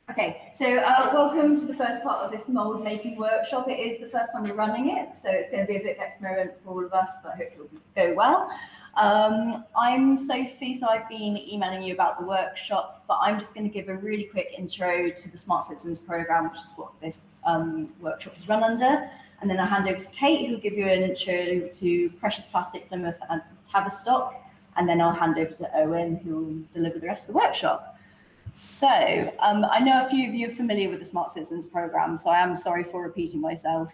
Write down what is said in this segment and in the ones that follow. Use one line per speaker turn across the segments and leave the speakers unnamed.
Okay, so welcome to the first part of this mould making workshop. It is the first time we're running it, so it's going to be a bit of an experiment for all of us, but I hope it will go well. I'm Sophie, so I've been emailing you about the workshop, but I'm just going to give a really quick intro to the Smart Citizens programme, which is what this workshop is run under. And then I'll hand over to Kate, who'll give you an intro to Precious Plastics Plymouth and Tavistock, and then I'll hand over to Owen, who will deliver the rest of the workshop. So I know a few of you are familiar with the Smart Citizens programme, so I am sorry for repeating myself.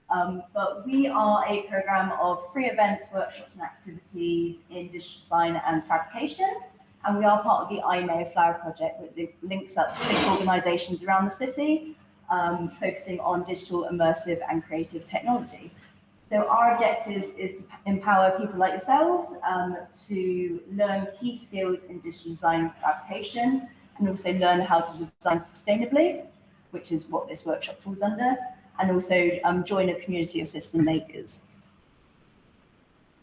But we are a programme of free events, workshops and activities in digital design and fabrication. And we are part of the iMayflower project, which links up 6 organisations around the city, focusing on digital, immersive and creative technology. So our objective is to empower people like yourselves to learn key skills in digital design and fabrication, and also learn how to design sustainably, which is what this workshop falls under, and also join a community of citizen makers.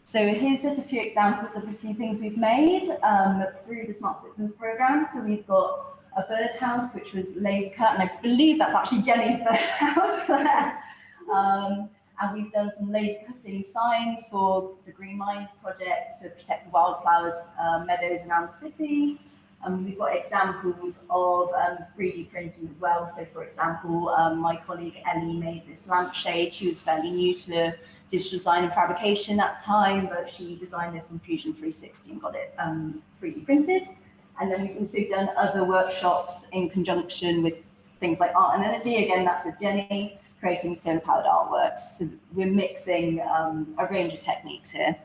So here's just a few examples of a few things we've made through the Smart Citizens programme. So we've got a birdhouse, which was laser cut, and I believe that's actually Jenny's birdhouse there. And we've done some laser cutting signs for the Green Minds project to protect the wildflowers meadows around the city. We've got examples of 3D printing as well. So for example, my colleague Ellie made this lampshade. She was fairly new to digital design and fabrication at the time, but she designed this in Fusion 360 and got it 3D printed. And then we've also done other workshops in conjunction with things like art and energy. Again, that's with Jenny, creating solar-powered artworks. So we're mixing a range of techniques here.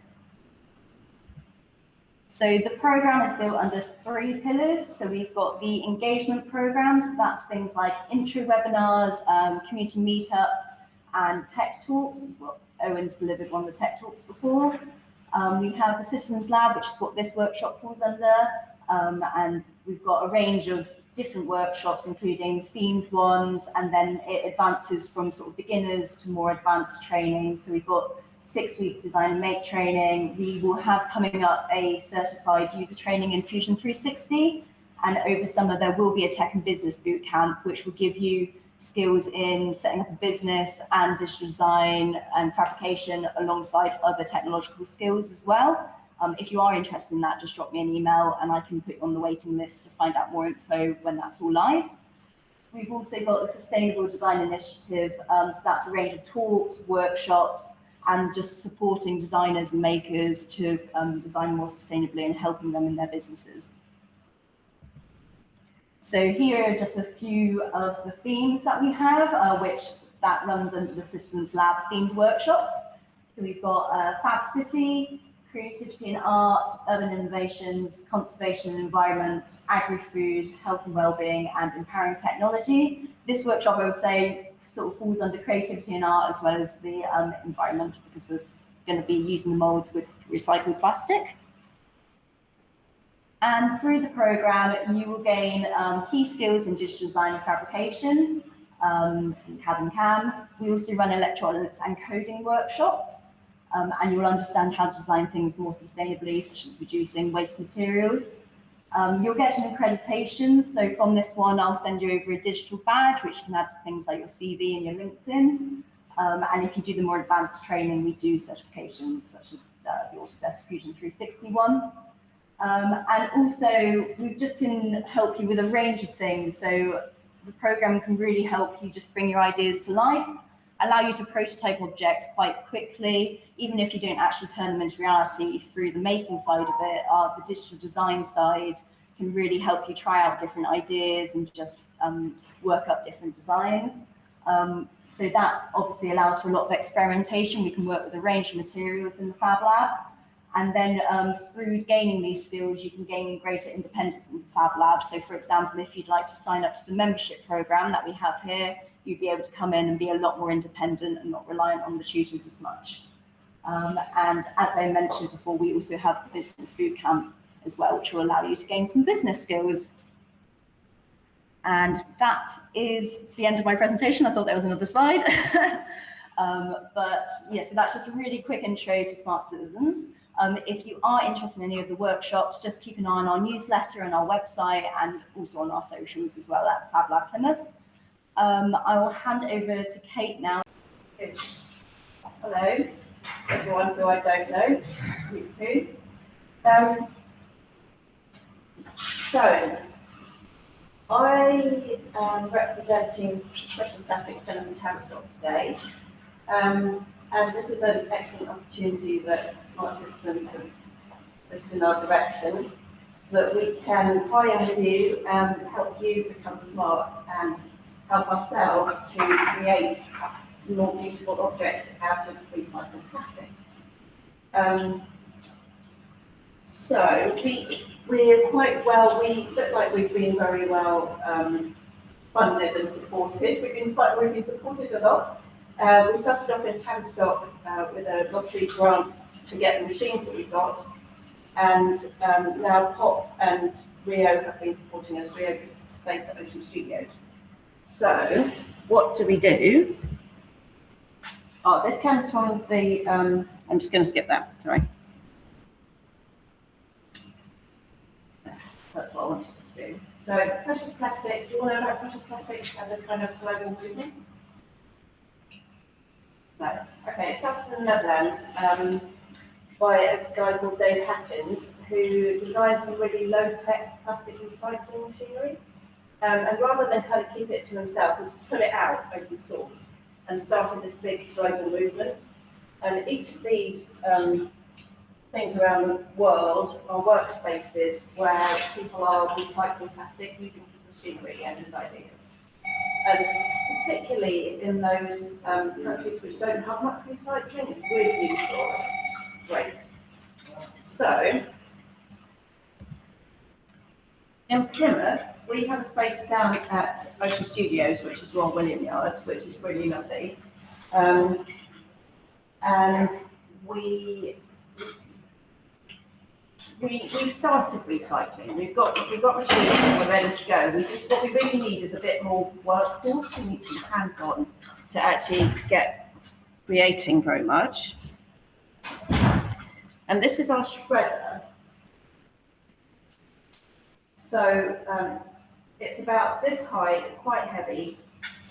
So the programme is built under 3 pillars. So we've got the engagement programme. So that's things like intro webinars, community meetups, and tech talks. Well, Owen's delivered one of the tech talks before. We have the Citizens Lab, which is what this workshop falls under. And we've got a range of different workshops, including themed ones, and then it advances from sort of beginners to more advanced training. So we've got 6-week design and make training. We will have coming up a certified user training in Fusion 360. And over summer, there will be a tech and business bootcamp, which will give you skills in setting up a business and digital design and fabrication alongside other technological skills as well. If you are interested in that, just drop me an email and I can put you on the waiting list to find out more info when that's all live. We've also got the Sustainable Design Initiative. So that's a range of talks, workshops, and just supporting designers and makers to design more sustainably and helping them in their businesses. So here are just a few of the themes that we have, which that runs under the Citizens Lab themed workshops. So we've got Fab City, creativity and art, urban innovations, conservation and environment, agri-food, health and well-being, and empowering technology. This workshop, I would say, sort of falls under creativity and art as well as the environment, because we're going to be using the moulds with recycled plastic. And through the programme, you will gain key skills in digital design and fabrication, in CAD and CAM. We also run electronics and coding workshops. And you'll understand how to design things more sustainably, such as reducing waste materials. You'll get an accreditation. So from this one, I'll send you over a digital badge, which you can add to things like your CV and your LinkedIn. And if you do the more advanced training, we do certifications, such as the Autodesk Fusion 360 one. And also, we just can help you with a range of things. So the programme can really help you just bring your ideas to life, allow you to prototype objects quite quickly, even if you don't actually turn them into reality through the making side of it. The digital design side can really help you try out different ideas and just work up different designs. So that obviously allows for a lot of experimentation. We can work with a range of materials in the Fab Lab. And then through gaining these skills, you can gain greater independence in the Fab Lab. So for example, if you'd like to sign up to the membership program that we have here, you'd be able to come in and be a lot more independent and not reliant on the tutors as much. And as I mentioned before, we also have the business bootcamp as well, which will allow you to gain some business skills. And that is the end of my presentation. I thought there was another slide. But yeah, so that's just a really quick intro to Smart Citizens. If you are interested in any of the workshops, just keep an eye on our newsletter and our website, and also on our socials as well at Fab Lab Plymouth. I will hand over to Kate now.
Hello, everyone who I don't know, you too. So, I am representing Precious Plastics Plymouth and Tavistock today. And this is an excellent opportunity that Smart Citizens have pushed in our direction, so that we can tie in with you and help you become smart and help ourselves to create some more beautiful objects out of recycled plastic. So we're quite well, we look like we've been very well funded and supported. We've been supported a lot. We started off in Tavistock with a lottery grant to get the machines that we got, and now Pop and Rio have been supporting us. Rio gives space at Ocean Studios. So what do we do? Oh, this comes from the, I'm just going to skip that, sorry. That's what I wanted to do. So Precious Plastic, do you want to know about Precious Plastics as a kind of global movement? No. Okay, it started in the Netherlands by a guy called Dave Hackins, who designed some really low-tech plastic recycling machinery. And rather than kind of keep it to himself, he just put it out open source and started this big global movement. And each of these things around the world are workspaces where people are recycling plastic using his machinery and his ideas. And particularly in those countries which don't have much recycling, it's really useful. Great. So, in Plymouth, we have a space down at Ocean Studios, which is Royal William Yard, which is really lovely. And we started recycling. We've got machines and we're ready to go. What we really need is a bit more workforce. We need some hands-on to actually get creating very much. And this is our shredder. So it's about this height. It's quite heavy.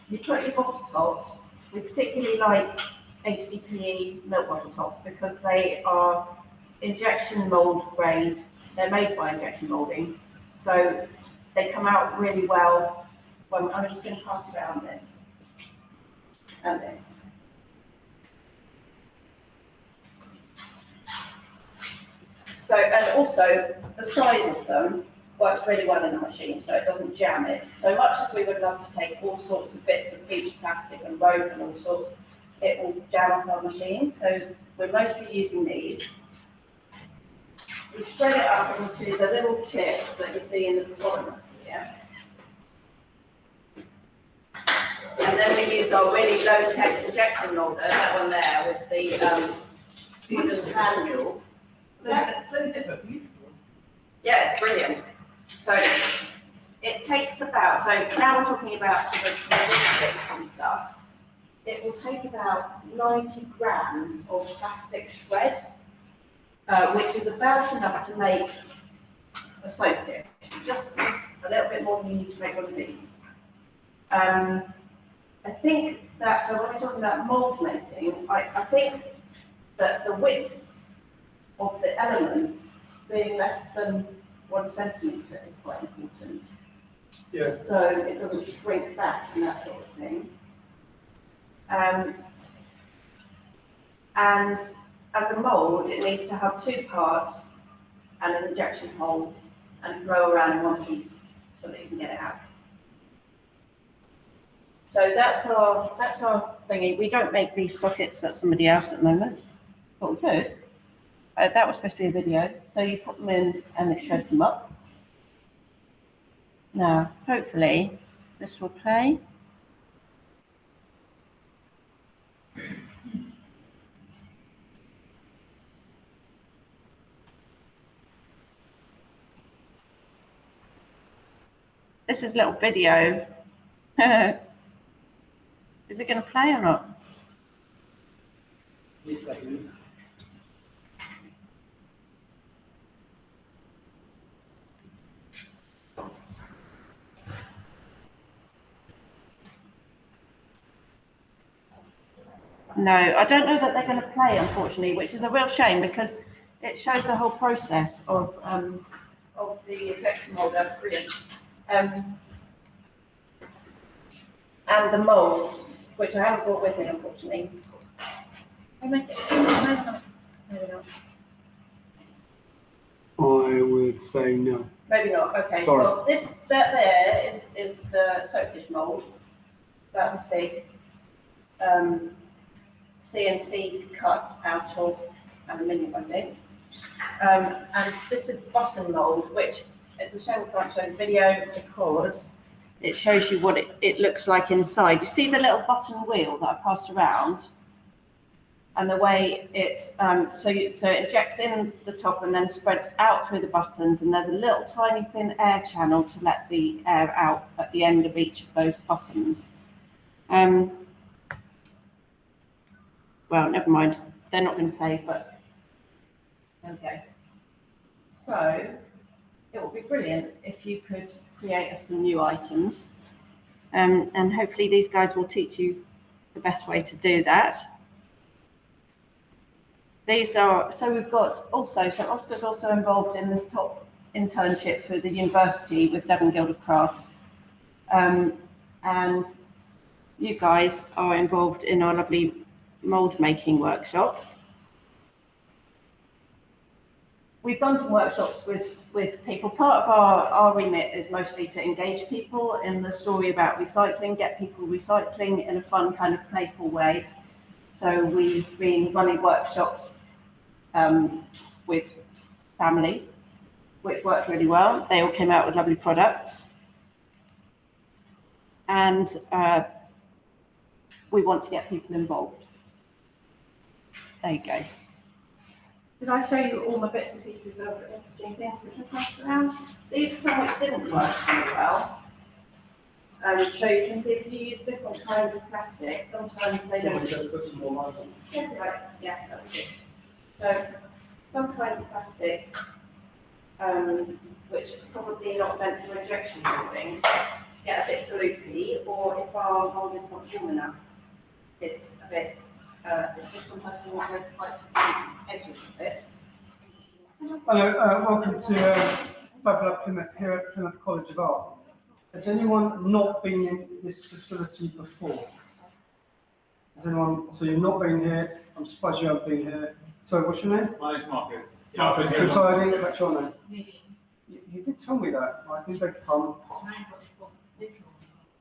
You put your bottle tops. We particularly like HDPE milk bottle tops because they are injection mould grade. They're made by injection moulding, so they come out really well. Well, I'm just going to pass around this and this. So, and also the size of them works really well in the machine, so it doesn't jam it. So much as we would love to take all sorts of bits of bleached plastic and rope and all sorts, it will jam up our machine. So we're mostly using these. We shred it up into the little chips that you see in the bottom here. And then we use our really low-tech injection molder, that one there with the wooden handle.
But beautiful.
Yeah, it's brilliant. So it takes about, so now we're talking about sort of logistics and stuff. It will take about 90 grams of plastic shred, which is about enough to make a soap dish. Just a little bit more than you need to make one of these. I think that, so when we're talking about mould making, I think that the width of the elements being less than 1 centimetre is quite important.
Yes.
So it doesn't shrink back and that sort of thing. And as a mould, it needs to have 2 parts and an injection hole and throw around one piece so that you can get it out. So that's our thingy. We don't make these sockets, that's somebody else at the moment, but we could. That was supposed to be a video. So you put them in and it shreds them up. Now, hopefully, this will play. This is a little video. Is it going to play or not?
Yes, second.
No, I don't know that they're going to play, unfortunately, which is a real shame because it shows the whole process of the injection moulder. Brilliant. And the moulds, which I haven't brought with me, unfortunately. I make it. No.
I would say no.
Maybe not. Okay.
Sorry.
Well, that there is the soap dish mould. That was big. CNC cut out of aluminium, I think. And this is button mould, which it's a shame we can't show the video because it shows you what it looks like inside. You see the little button wheel that I passed around, and the way it so it injects in the top and then spreads out through the buttons, and there's a little tiny thin air channel to let the air out at the end of each of those buttons. Well, never mind. They're not going to play, but okay. So it would be brilliant if you could create us some new items, and hopefully these guys will teach you the best way to do that. These are, so we've got also, so Oscar's also involved in this top internship through the university with Devon Guild of Crafts, and you guys are involved in our lovely mould making workshop. We've done some workshops with people. Part of our remit is mostly to engage people in the story about recycling, get people recycling in a fun kind of playful way. So we've been running workshops with families, which worked really well. They all came out with lovely products. And we want to get people involved. There you go. Did I show you all my bits and pieces of interesting things which I passed around? These are some which didn't work very well. So you can see if you use different kinds of plastic, sometimes they don't.
Put some more lights on.
Yeah, right. Yeah, that's it. So some kinds of plastic, which are probably not meant for injection molding, get a bit gloopy, or if our mold is not warm enough, it's a bit. It's just sometimes you want to like the edges of it.
Hello, welcome to Fab Lab Plymouth here at Plymouth College of Art. Has anyone not been in this facility before? Has anyone, so you've not been here, I'm surprised you haven't been here. So what's your name?
My name's Marcus.
Marcus, so I didn't catch your name. You did tell me that, I did beg your pardon.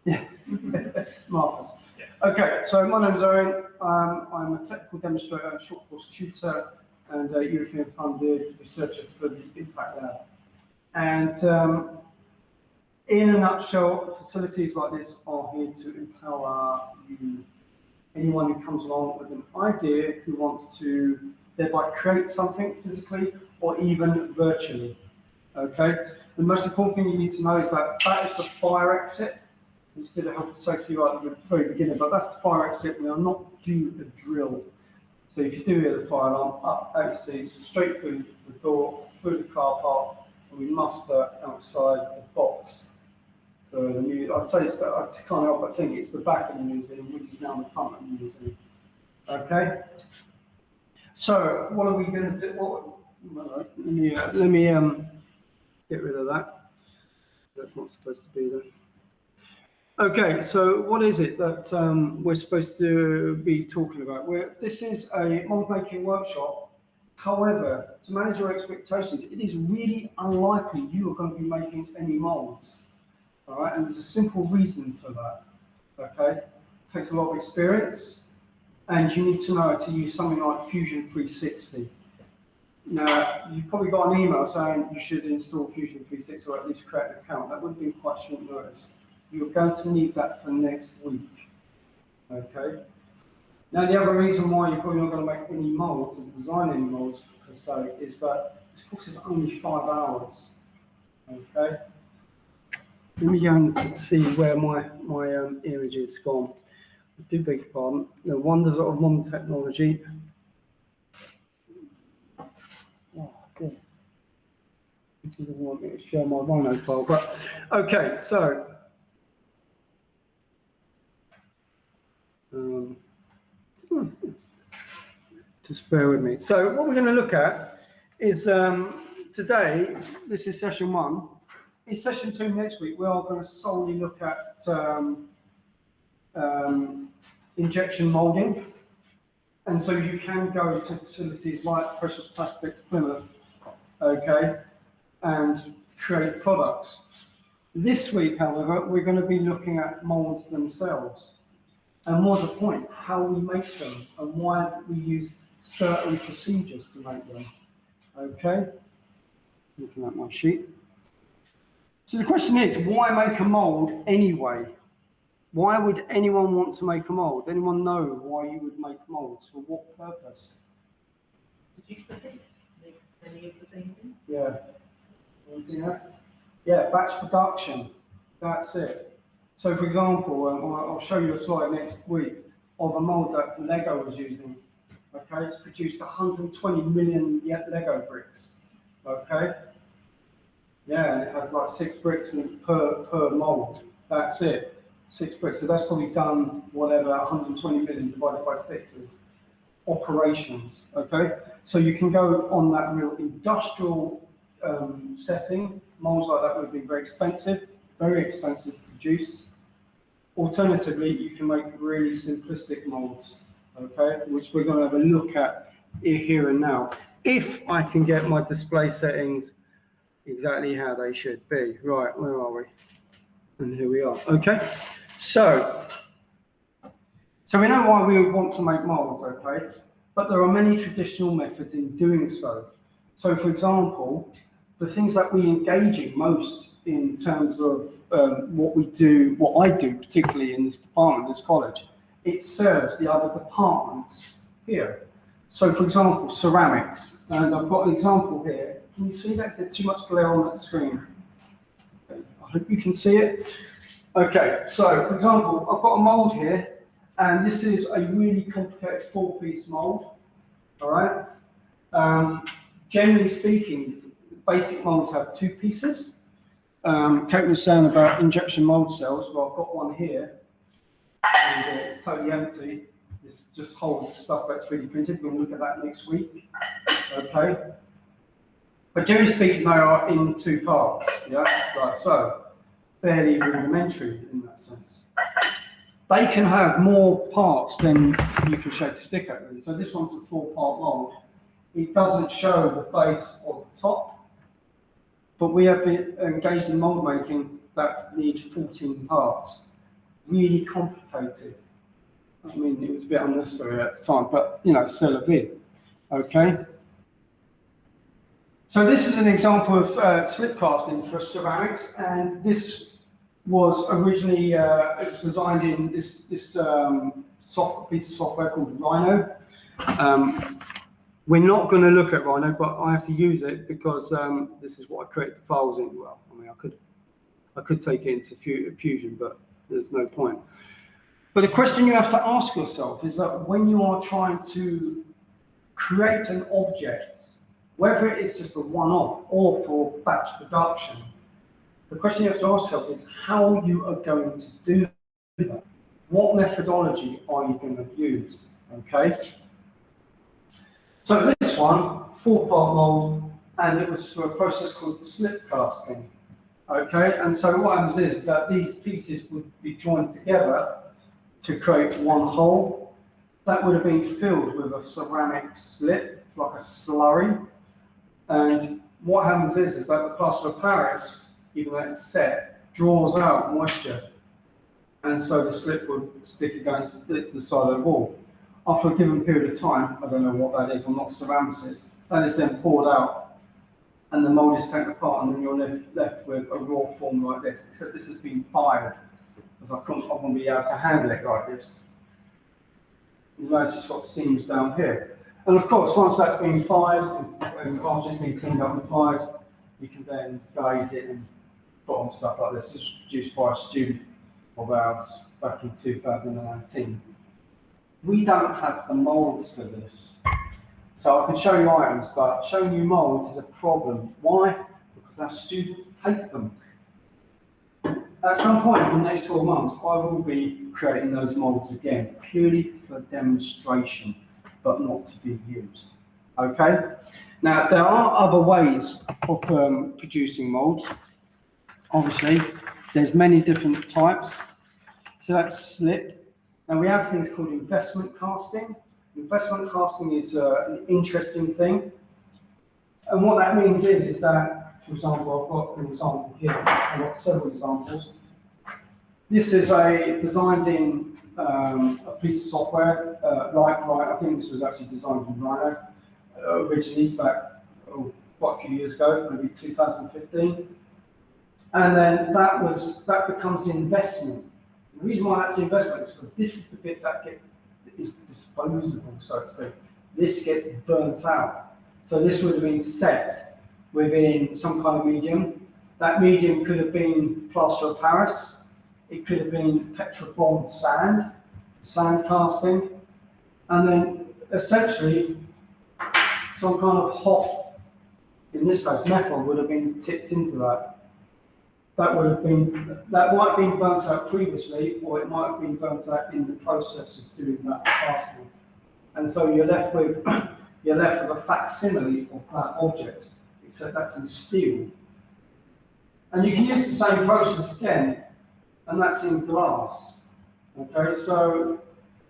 Yeah, Marcus.
Yes.
Okay, so my name's Owen. I'm a technical demonstrator and short course tutor and a European funded researcher for the Impact Lab. And in a nutshell, facilities like this are here to empower you. Anyone who comes along with an idea who wants to thereby create something physically or even virtually. Okay, the most important thing you need to know is that that is the fire exit. We just did a health and safety right at the very beginning, but that's the fire exit. We are not due a drill. So if you do hear the fire alarm, up out your seats, straight through the door, through the car park, and we muster outside the box. So I'd say it's I can't help but think it's the back of the museum, which is now the front of the museum. Okay. So what are we going to do? Let me get rid of that. That's not supposed to be there. Okay, so what is it that we're supposed to be talking about? This is a mould making workshop. However, to manage your expectations, it is really unlikely you are going to be making any moulds. All right, and there's a simple reason for that. Okay, it takes a lot of experience, and you need to know how to use something like Fusion 360. Now, you've probably got an email saying you should install Fusion 360 or at least create an account. That would have been quite short notice. You're going to need that for next week. Okay. Now, the other reason why you're probably not going to make any moulds and design any moulds per se is that this course is only 5 hours. Okay. Let me go and see where my image is gone. I do beg your pardon. The wonders of modern technology. He doesn't want me to share my Rhino file, but okay, so just bear with me. So what we're going to look at is today, this is session 1. In session 2 next week, we are going to solely look at injection moulding. And so you can go to facilities like Precious Plastics Plymouth, okay, and create products. This week, however, we're going to be looking at moulds themselves. And more to the point, how we make them and why we use certain procedures to make them. Okay? Looking at my sheet. So the question is, why make a mould anyway? Why would anyone want to make a mould? Anyone know why you would make moulds? For what purpose?
Did you predict any of the same thing?
Yeah. Anything else? Yeah, batch production. That's it. So, for example, I'll show you a slide next week of a mould that Lego was using. Okay, it's produced 120 million Lego bricks. Okay. Yeah, and it has like 6 bricks per mould. That's it. 6 bricks. So that's probably done whatever 120 million divided by 6 is operations. Okay, so you can go on that real industrial setting. Moulds like that would be very expensive to produce. Alternatively, you can make really simplistic moulds, okay, which we're going to have a look at here and now. If I can get my display settings exactly how they should be. Right, where are we? And here we are. Okay, so we know why we want to make moulds, okay, but there are many traditional methods in doing so. So, for example, the things that we engage in most in terms of what I do, particularly in this department, this college, it serves the other departments here. So, for example, ceramics, and I've got an example here. Can you see that? Is there too much glare on that screen? Okay. I hope you can see it. Okay, so for example, I've got a mould here, and this is a really complicated 4-piece mould. All right. Generally speaking, basic moulds have 2 pieces. Kate was saying about injection mould cells. Well, I've got one here, and it's totally empty. This just holds stuff that's 3D printed. We'll look at that next week. Okay. But generally speaking, they are in 2 parts. Yeah, like so. Fairly rudimentary in that sense. They can have more parts than you can shake a stick at. Really. So this one's a 4-part mould. It doesn't show the base or the top. But we have been engaged in mould making that need 14 parts. Really complicated. I mean, it was a bit unnecessary at the time, but you know, still a bit. Okay. So this is an example of slip casting for ceramics, and this was originally it was designed in this piece of software called Rhino. We're not going to look at Rhino, but I have to use it because this is what I create the files in. Well, I mean, I could take it into Fusion, but there's no point. But the question you have to ask yourself is that when you are trying to create an object, whether it is just a one-off or for batch production, the question you have to ask yourself is how you are going to do that. What methodology are you going to use? Okay. So this one, 4-part mould, and it was for a process called slip casting. Okay, and so what happens is that these pieces would be joined together to create one whole. That would have been filled with a ceramic slip, it's like a slurry. And what happens is that the plaster of Paris, even though it's set, draws out moisture. And so the slip would stick against the side of the wall. After a given period of time, I don't know what that is, I'm not a ceramicist, that is then poured out and the mould is taken apart, and then you're left with a raw form like this, except this has been fired, because I won't be able to handle it like this. You notice it's got seams down here. And of course, once that's been fired, and after it's been cleaned up and fired, you can then glaze it and put on stuff like this. This was produced by a student of ours back in 2019. We don't have the moulds for this. So I can show you items, but showing you moulds is a problem. Why? because our students take them. At some point in the next 12 months, I will be creating those moulds again, purely for demonstration, but not to be used. Okay? Now, there are other ways of producing moulds. Obviously, there's many different types. So that's slip. Now, we have things called investment casting. Investment casting is an interesting thing. And what that means is that, for example, I've got an example here. I've got several examples. This is designed in a piece of software, like Rhino. I think this was actually designed in Rhino originally back quite a few years ago, maybe 2015. And then that becomes the investment. The reason why that's the investment is because this is the bit that is disposable, so to speak. This gets burnt out. So this would have been set within some kind of medium. That medium could have been plaster of Paris. It could have been petrobond sand casting, and then essentially some kind of hot, in this case metal, would have been tipped into that. That might have been burnt out previously, or it might have been burnt out in the process of doing that casting. And so you're left with a facsimile of that object, except that's in steel. And you can use the same process again, and that's in glass. Okay, so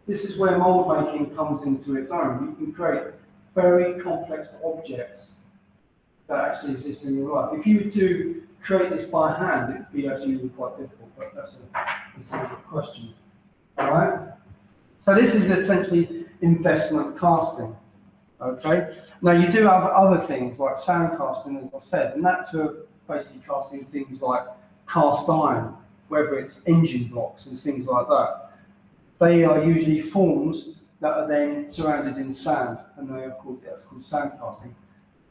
this is where mould making comes into its own. You can create very complex objects that actually exist in real life. If you were to create this by hand, it would be actually quite difficult, but that's another question. All right? So this is essentially investment casting. Okay? Now you do have other things like sand casting, as I said, and that's for basically casting things like cast iron, whether it's engine blocks and things like that. They are usually forms that are then surrounded in sand, and that's called sand casting.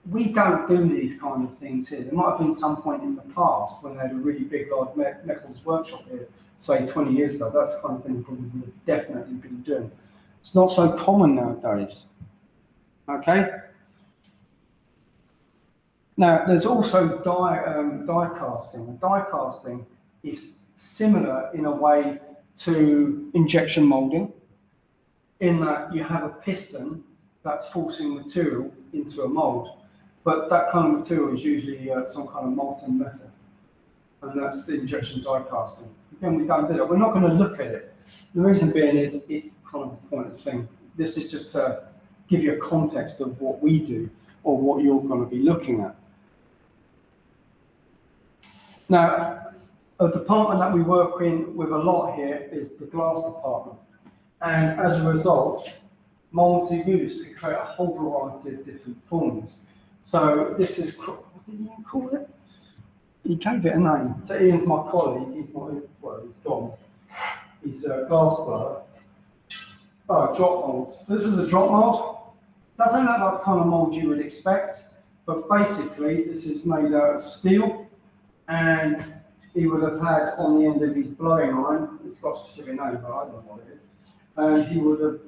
We don't do these kind of things here. There might have been some point in the past when they had a really big large metals workshop here, say 20 years ago. That's the kind of thing we probably would have definitely been doing. It's not so common nowadays. Okay? Now, there's also die casting. And die casting is similar in a way to injection moulding, in that you have a piston that's forcing material into a mould. But that kind of material is usually some kind of molten metal, and that's the injection die casting. Again, we don't do that. We're not going to look at it. The reason being is it's kind of a pointless thing. This is just to give you a context of what we do or what you're going to be looking at. Now, a department that we work in with a lot here is the glass department. And as a result, moulds are used to create a whole variety of different forms. So this is, what did Ian call it? He gave it a name. So Ian's my colleague, he's not, well, he's gone. He's a glass blower. Oh, drop moulds. So this is a drop mould. Doesn't look like the kind of mould you would expect, but basically this is made out of steel, and he would have had on the end of his blowing iron, it's got a specific name, but I don't know what it is, and he would have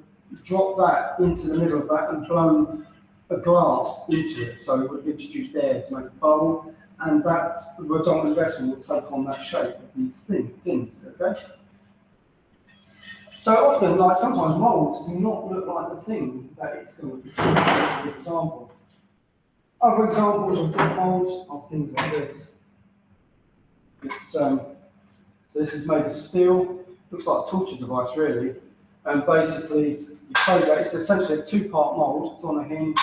dropped that into the middle of that and blown a glass into it, so it would have introduced air to make a bubble, and that resultant vessel will take on that shape of these things, okay? So often, like sometimes moulds do not look like the thing that it's going to be, for example. Other examples of drop moulds are things like this. So this is made of steel, looks like a torture device really, and basically you close that, it's essentially a two-part mould, it's on a hinge,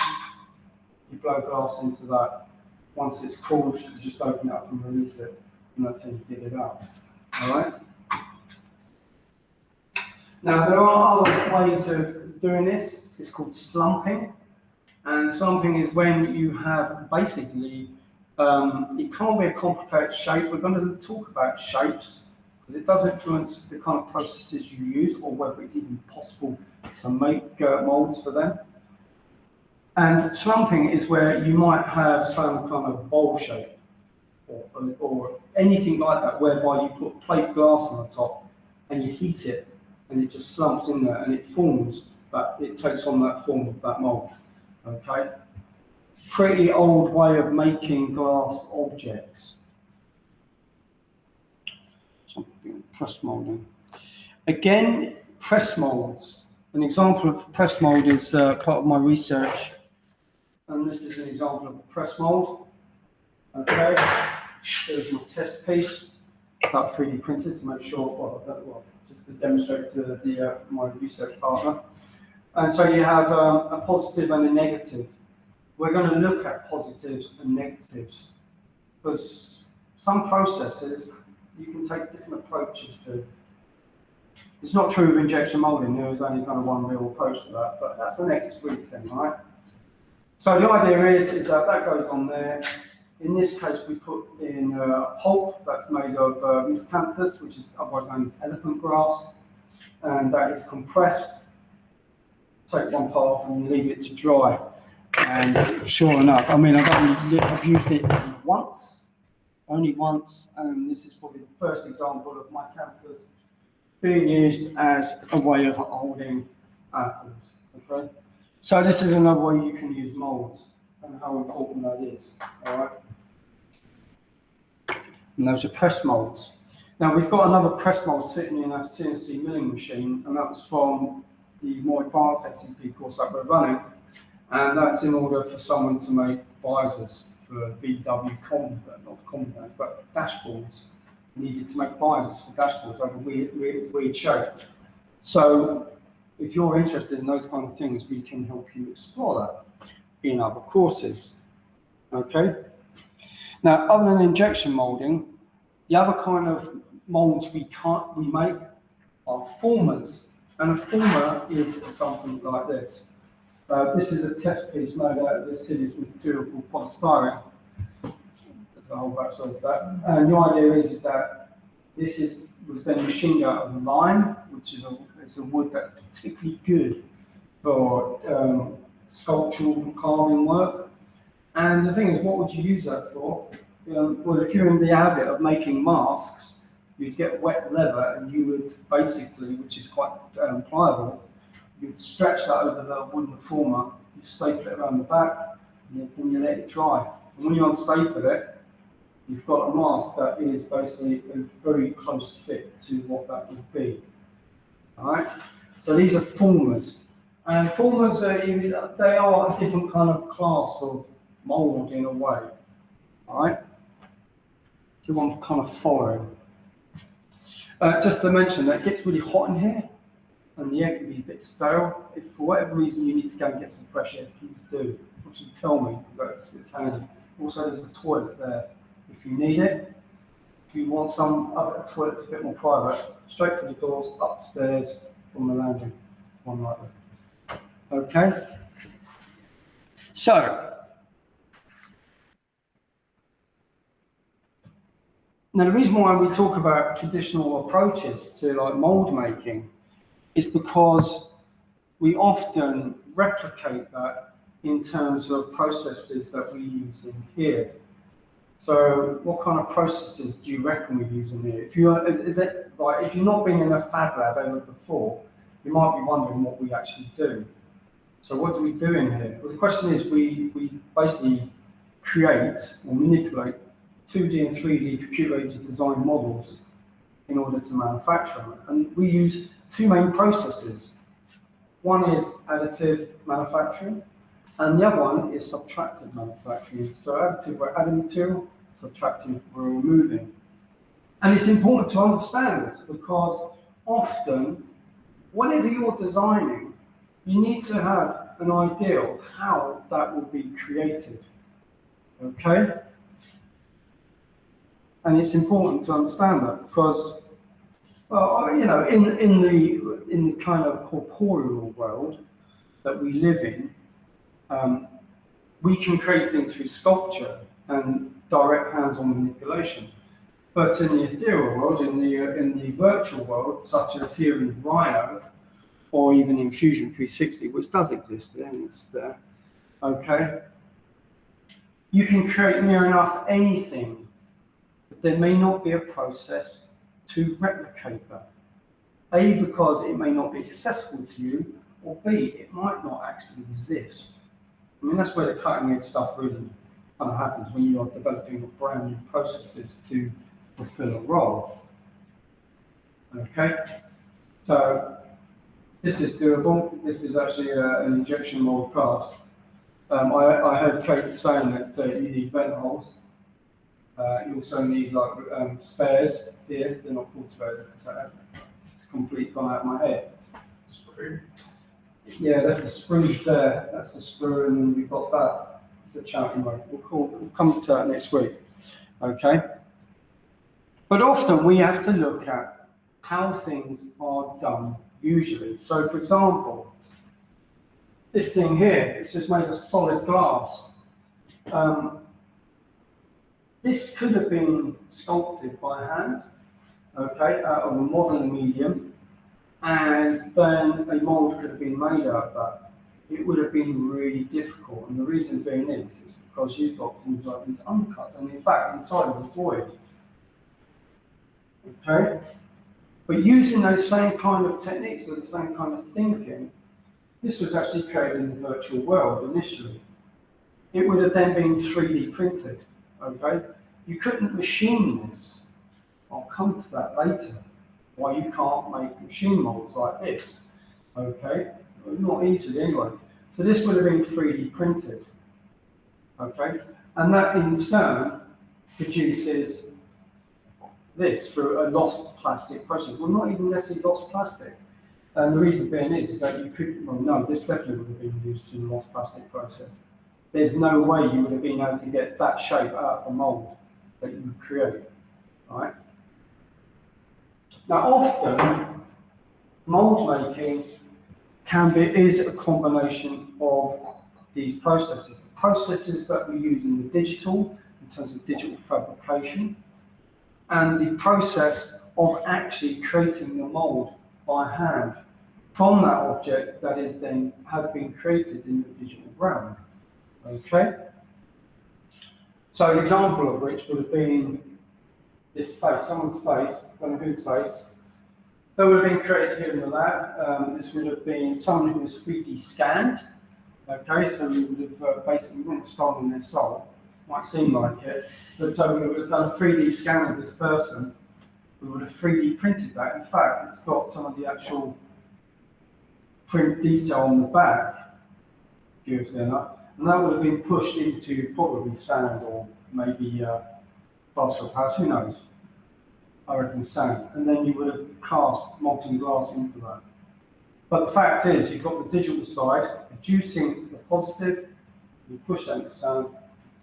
you blow glass into that, once it's cooled you just open it up and release it, and that's how you get it out, alright? Now there are other ways of doing this, it's called slumping, and slumping is when you have basically it can't be a complicated shape. We're going to talk about shapes because it does influence the kind of processes you use or whether it's even possible to make moulds for them. And slumping is where you might have some kind of bowl shape or anything like that, whereby you put plate glass on the top and you heat it and it just slumps in there and it forms, but it takes on that form of that mould. Okay. pretty old way of making glass objects. Something press moulding. Again, press molds. An example of press mold is part of my research, and this is an example of a press mold. Okay, there's my test piece, about 3D printed to make sure, well, just to demonstrate to my research partner. And so you have a positive and a negative. We're going to look at positives and negatives because some processes you can take different approaches to. It's not true of injection molding, there is only kind of one real approach to that, but that's the next week thing, right? So the idea is that that goes on there. In this case, we put in a pulp that's made of miscanthus, which is otherwise known as elephant grass, and that is compressed. Take one part off and leave it to dry. And sure enough, I mean, I've used it once, only once, and this is probably the first example of my canthus being used as a way of holding apples. Okay, so this is another way you can use molds and how important that is. All right, and those are press molds. Now we've got another press mold sitting in our CNC milling machine, and that was from the more advanced SCP course that we're running, and that's in order for someone to make visors for VW not combines, but dashboards. Needed to make visors for dashboards over weird shape. So if you're interested in those kind of things, we can help you explore that in other courses. Okay. Now, other than injection molding, the other kind of molds we make are formers, and a former is something like this. This is a test piece made out of this hideous material called polystyrene. That's the whole backside of that. And the idea is that this was then machined out of lime, which is a wood that's particularly good for sculptural carving work. And the thing is, what would you use that for? Well, if you're in the habit of making masks, you'd get wet leather and you would basically, which is quite pliable, you'd stretch that over the wooden former, you staple it around the back, and then you let it dry. And when you unstaple it, you've got a mask that is basically a very close fit to what that would be. All right. So these are formers, and formers they are a different kind of class of mold in a way. All right. So one kind of following. Just to mention that it gets really hot in here, and the air can be a bit stale. If for whatever reason you need to go and get some fresh air, please do. Actually, tell me because it's handy. Also, there's a toilet there. If you need it, if you want some other toilets a bit more private, straight through the doors, upstairs, it's on the landing. It's one like that. Okay. So, now the reason why we talk about traditional approaches to like mold making is because we often replicate that in terms of processes that we use in here. So what kind of processes do you reckon we use in here? If you've not been in a Fab Lab ever before, you might be wondering what we actually do. So what do we do in here? Well, the question is we basically create or manipulate 2D and 3D computer-aided design models in order to manufacture them. And we use two main processes. One is additive manufacturing, and the other one is subtractive manufacturing. So additive, we're adding material, subtractive, we're removing. And it's important to understand this because often, whenever you're designing, you need to have an idea of how that will be created. Okay? And it's important to understand that because, in the kind of corporeal world that we live in, we can create things through sculpture and direct hands-on manipulation. But in the ethereal world, in the virtual world, such as here in Rhino, or even in Fusion 360, which does exist, and it's there, okay, you can create near enough anything, but there may not be a process to replicate that. A, because it may not be accessible to you, or B, it might not actually exist. I mean, that's where the cutting edge stuff really kind of happens, when you are developing brand new processes to fulfill a role. Okay, so this is doable. This is actually an injection mold cast. I heard Kate saying that you need vent holes. You also need like spares here. They're not called spares. It's completely gone out of my head.
Screw.
Yeah, that's the screw there. That's the screw, and then we've got that. It's a chatting mode. We'll come to that next week. Okay. But often we have to look at how things are done usually. So, for example, this thing here, it's just made of solid glass. This could have been sculpted by hand, okay, out of a modelling medium, and then a mould could have been made out of that. It would have been really difficult, and the reason being is because you've got things like these undercuts, and in fact, inside is a void. Okay? But using those same kind of techniques or the same kind of thinking, this was actually created in the virtual world initially. It would have then been 3D printed. Okay? You couldn't machine this. I'll come to that later. Why you can't make machine molds like this. Okay? Not easily anyway. So this would have been 3D printed. Okay? And that in turn produces this through a lost plastic process. Well, not even necessarily lost plastic. And the reason being is that you could, well, no, this definitely would have been used in the lost plastic process. There's no way you would have been able to get that shape out of the mold that you would create, right? Now, often, mold making is a combination of these processes. The processes that we use in the digital, in terms of digital fabrication, and the process of actually creating the mold by hand from that object that is then has been created in the digital realm. Okay? So an example of which would have been this face, someone's face, I don't know whose face, that would have been created here in the lab. This would have been someone who was 3D scanned. Okay, so we would have basically, we wouldn't have stolen their soul, might seem like it, but so we would have done a 3D scan of this person. We would have 3D printed that. In fact, it's got some of the actual print detail on the back, curiously enough, and that would have been pushed into probably sand or maybe plaster of Paris, who knows? I reckon sand. And then you would have cast molten glass into that. But the fact is, you've got the digital side producing the positive, you push that into sand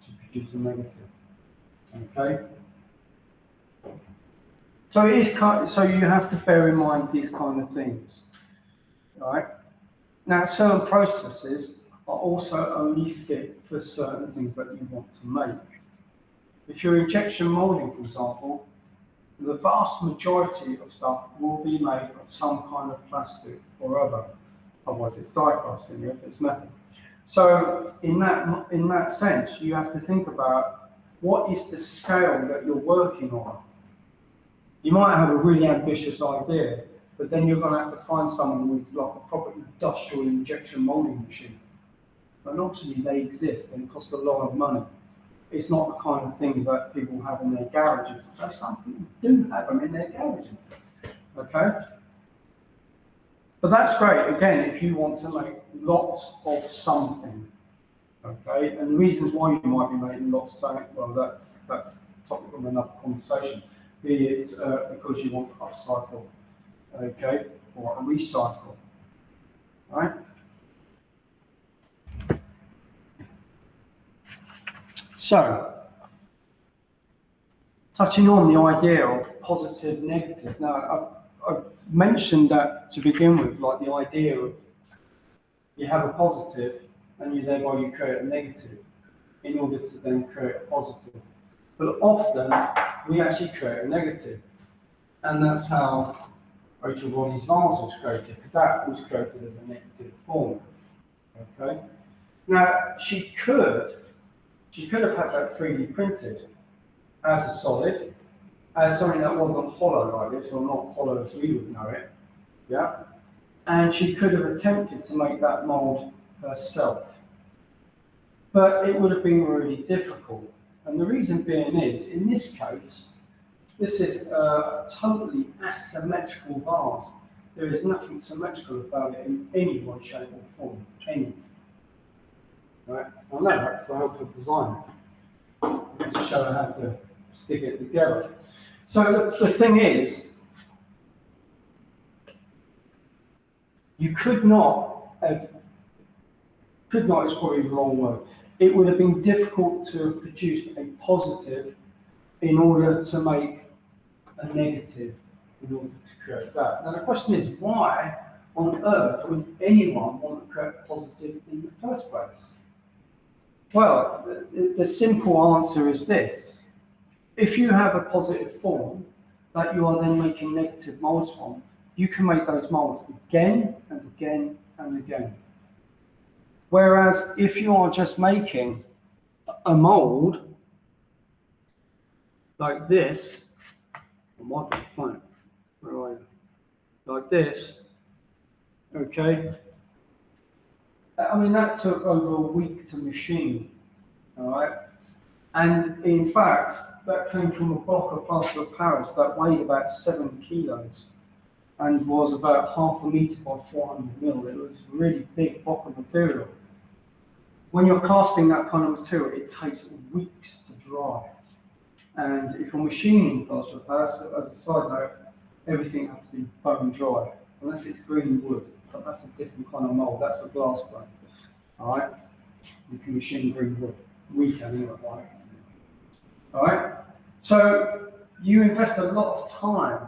to produce the negative. Okay? So it is so you have to bear in mind these kind of things. Right? Now, certain processes are also only fit for certain things that you want to make. If you're injection molding, for example, the vast majority of stuff will be made of some kind of plastic or other. Otherwise, it's die casting if it's metal. So, in that sense, you have to think about what is the scale that you're working on. You might have a really ambitious idea, but then you're going to have to find someone with like a proper industrial injection molding machine. And obviously they exist and cost a lot of money. It's not the kind of things that people have in their garages. Though some people do have them in their garages. Okay? But that's great, again, if you want to make lots of something. Okay? And the reasons why you might be making lots of something, well, that's the topic of another conversation. Be it because you want to upcycle, okay, or a recycle, right? So, touching on the idea of positive, negative. Now, I mentioned that to begin with, like the idea of you have a positive and thereby you create a negative in order to then create a positive. But often, we actually create a negative. And that's how Rachel Ronnie's vase was created, because that was created as a negative form. Okay? Now, she could have had that 3D printed as a solid, as something that wasn't hollow like this, or not hollow as we would know it. Yeah? And she could have attempted to make that mold herself. but it would have been really difficult. And the reason being is, in this case, this is a totally asymmetrical vase. There is nothing symmetrical about it in any way, shape or form, any. Right? I know that because I helped her design it. To show her how to stick it together. So the thing is, you could not is probably the wrong word. It would have been difficult to have produced a positive in order to make a negative in order to create that. Now the question is, why on earth would anyone want to create a positive in the first place? Well, the simple answer is this. If you have a positive form that you are then making negative moulds from, you can make those moulds again and again and again. Whereas if you are just making a mould like this, where are you? Like this, okay? I mean, that took over a week to machine, all right? And in fact, that came from a block of plaster of Paris that weighed about 7 kilos and was about 0.5 metre by 400 mil. It was a really big block of material. When you're casting that kind of material, it takes weeks to dry. And if you're machining plaster of Paris, as a side note, everything has to be bone dry, unless it's green wood. But that's a different kind of mould. That's for glass plate. All right, you can machine green wood. We can anyway. All right. So you invest a lot of time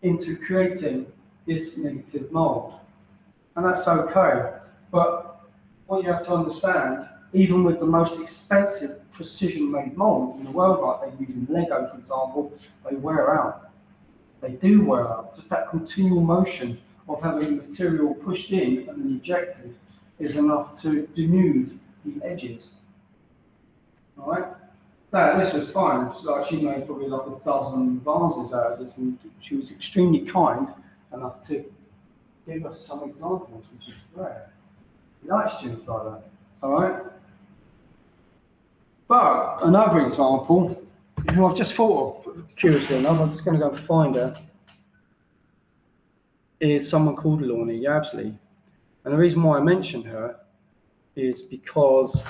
into creating this negative mould, and that's okay. But what you have to understand, even with the most expensive precision-made moulds in the world, like they use in Lego, for example, they wear out. They do wear out. Just that continual motion of having material pushed in and then ejected is enough to denude the edges. All right? Now, this was fine. Like she made probably like a dozen vases out of this, and she was extremely kind enough to give us some examples, which is rare. We like students like that. All right? But another example, who I've just thought of, curiously enough, I'm just going to go find her, is someone called Lorna Yabsley. And the reason why I mention her is because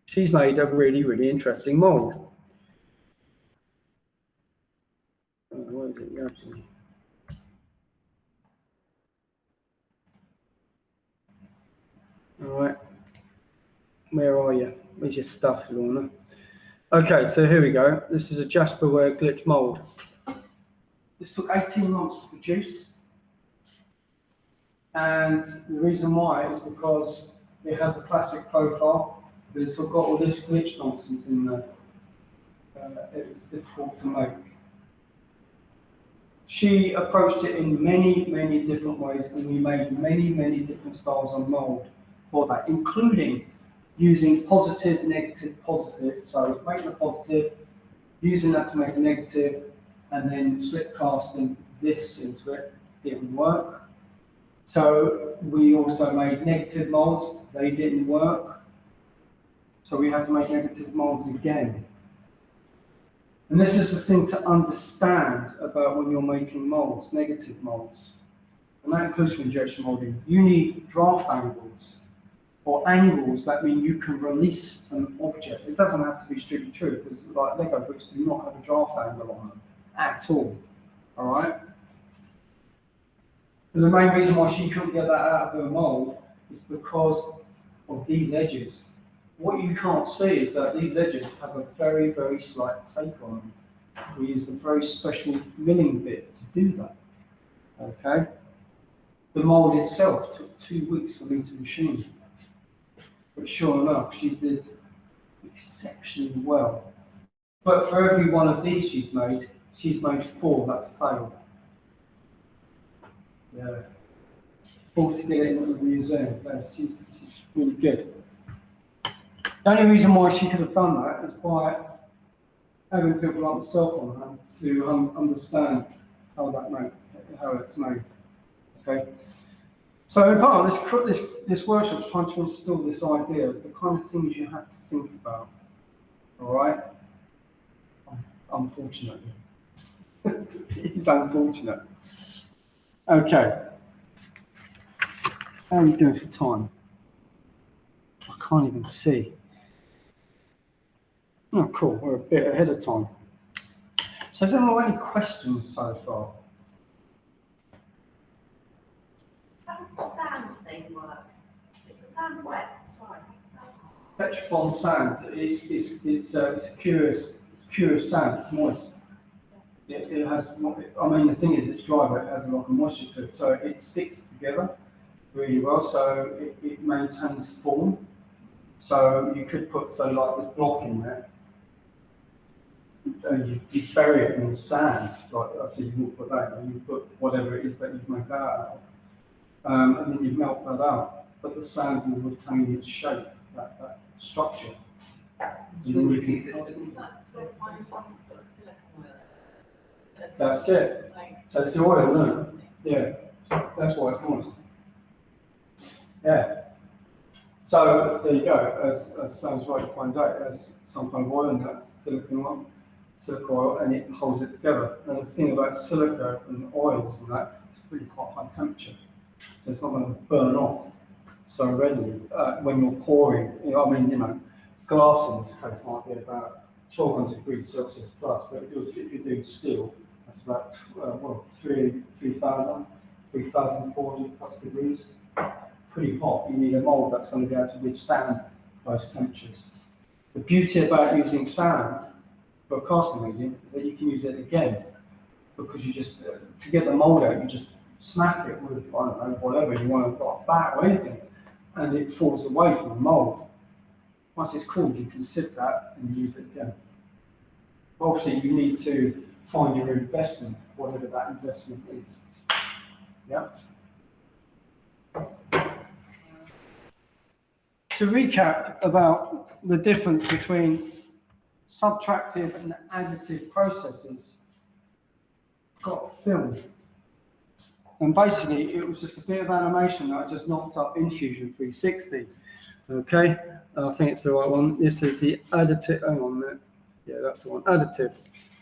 she's made a really, really interesting mould. Where is it? Yabsley. All right. Where are you? Where's your stuff, Lorna? Okay, so here we go. This is a Jasperware glitch mould. This took 18 months to produce. And the reason why is because it has a classic profile, but it's got all this glitch nonsense in there. It was difficult to make. She approached it in many, many different ways, and we made many, many different styles of mould for that, including using positive, negative, positive. So making a positive, using that to make a negative, and then slip casting this into it didn't work. So we also made negative moulds, they didn't work. So we had to make negative moulds again. And this is the thing to understand about when you're making moulds, negative moulds. And that includes for injection moulding. You need draft angles, or angles that mean you can release an object. It doesn't have to be strictly true, because like Lego bricks do not have a draft angle on them at all. All right? And the main reason why she couldn't get that out of her mould is because of these edges. What you can't see is that these edges have a very, very slight take on them. We used a very special milling bit to do that. Okay? The mould itself took 2 weeks for me to machine. But sure enough, she did exceptionally well. But for every one of these she's made 4 that failed. Yeah. 4 to get it into the museum. Yeah, she's really good. The only reason why she could have done that is by having people like myself on hand to understand how it's made. Okay. So part of this workshop is trying to instill this idea of the kind of things you have to think about. All right? Unfortunately. It's unfortunate. Okay. How are we doing for time? I can't even see. Oh, cool. We're a bit ahead of time. So has anyone got any questions so far?
How does the sand thing work? Is the sand wet? Sorry.
Petrified sand it's a curious sand. It's moist. It has. I mean, the thing is, it's dry, but it has a lot of moisture to it, so it sticks together really well. So it maintains form. So you could put like this block in there. And you bury it in sand, like I said, you wouldn't put that, and you put whatever it is that you've made that out of, and then you melt that out. But the sand will retain its shape, that structure. And then you can. That's it. So it's the oil, isn't it? Yeah, that's why it's moist. Yeah. So there you go. As sounds right, you find out there's some kind of oil, and that's silicon oil. Silica oil, and it holds it together. And the thing about silica and oils and that, it's really quite high temperature, so it's not going to burn off so readily when you're pouring. Glass in this case might be about 1200 degrees Celsius plus, but if you're doing steel, that's about 3,400 plus degrees. Pretty hot. You need a mould that's going to be able to withstand those temperatures. The beauty about using sand for a casting medium is that you can use it again, because you just, to get the mould out, you just smack it with, I don't know, whatever you want, like a bat or anything, and it falls away from the mould. Once it's cooled, you can sieve that and use it again. Obviously, you need to find your investment, whatever that investment is. Yeah. To recap about the difference between subtractive and additive processes, got film. And basically, it was just a bit of animation that I just knocked up in Fusion 360. Okay, I think it's the right one. This is the additive. Hang on a minute. Yeah, that's the one. Additive.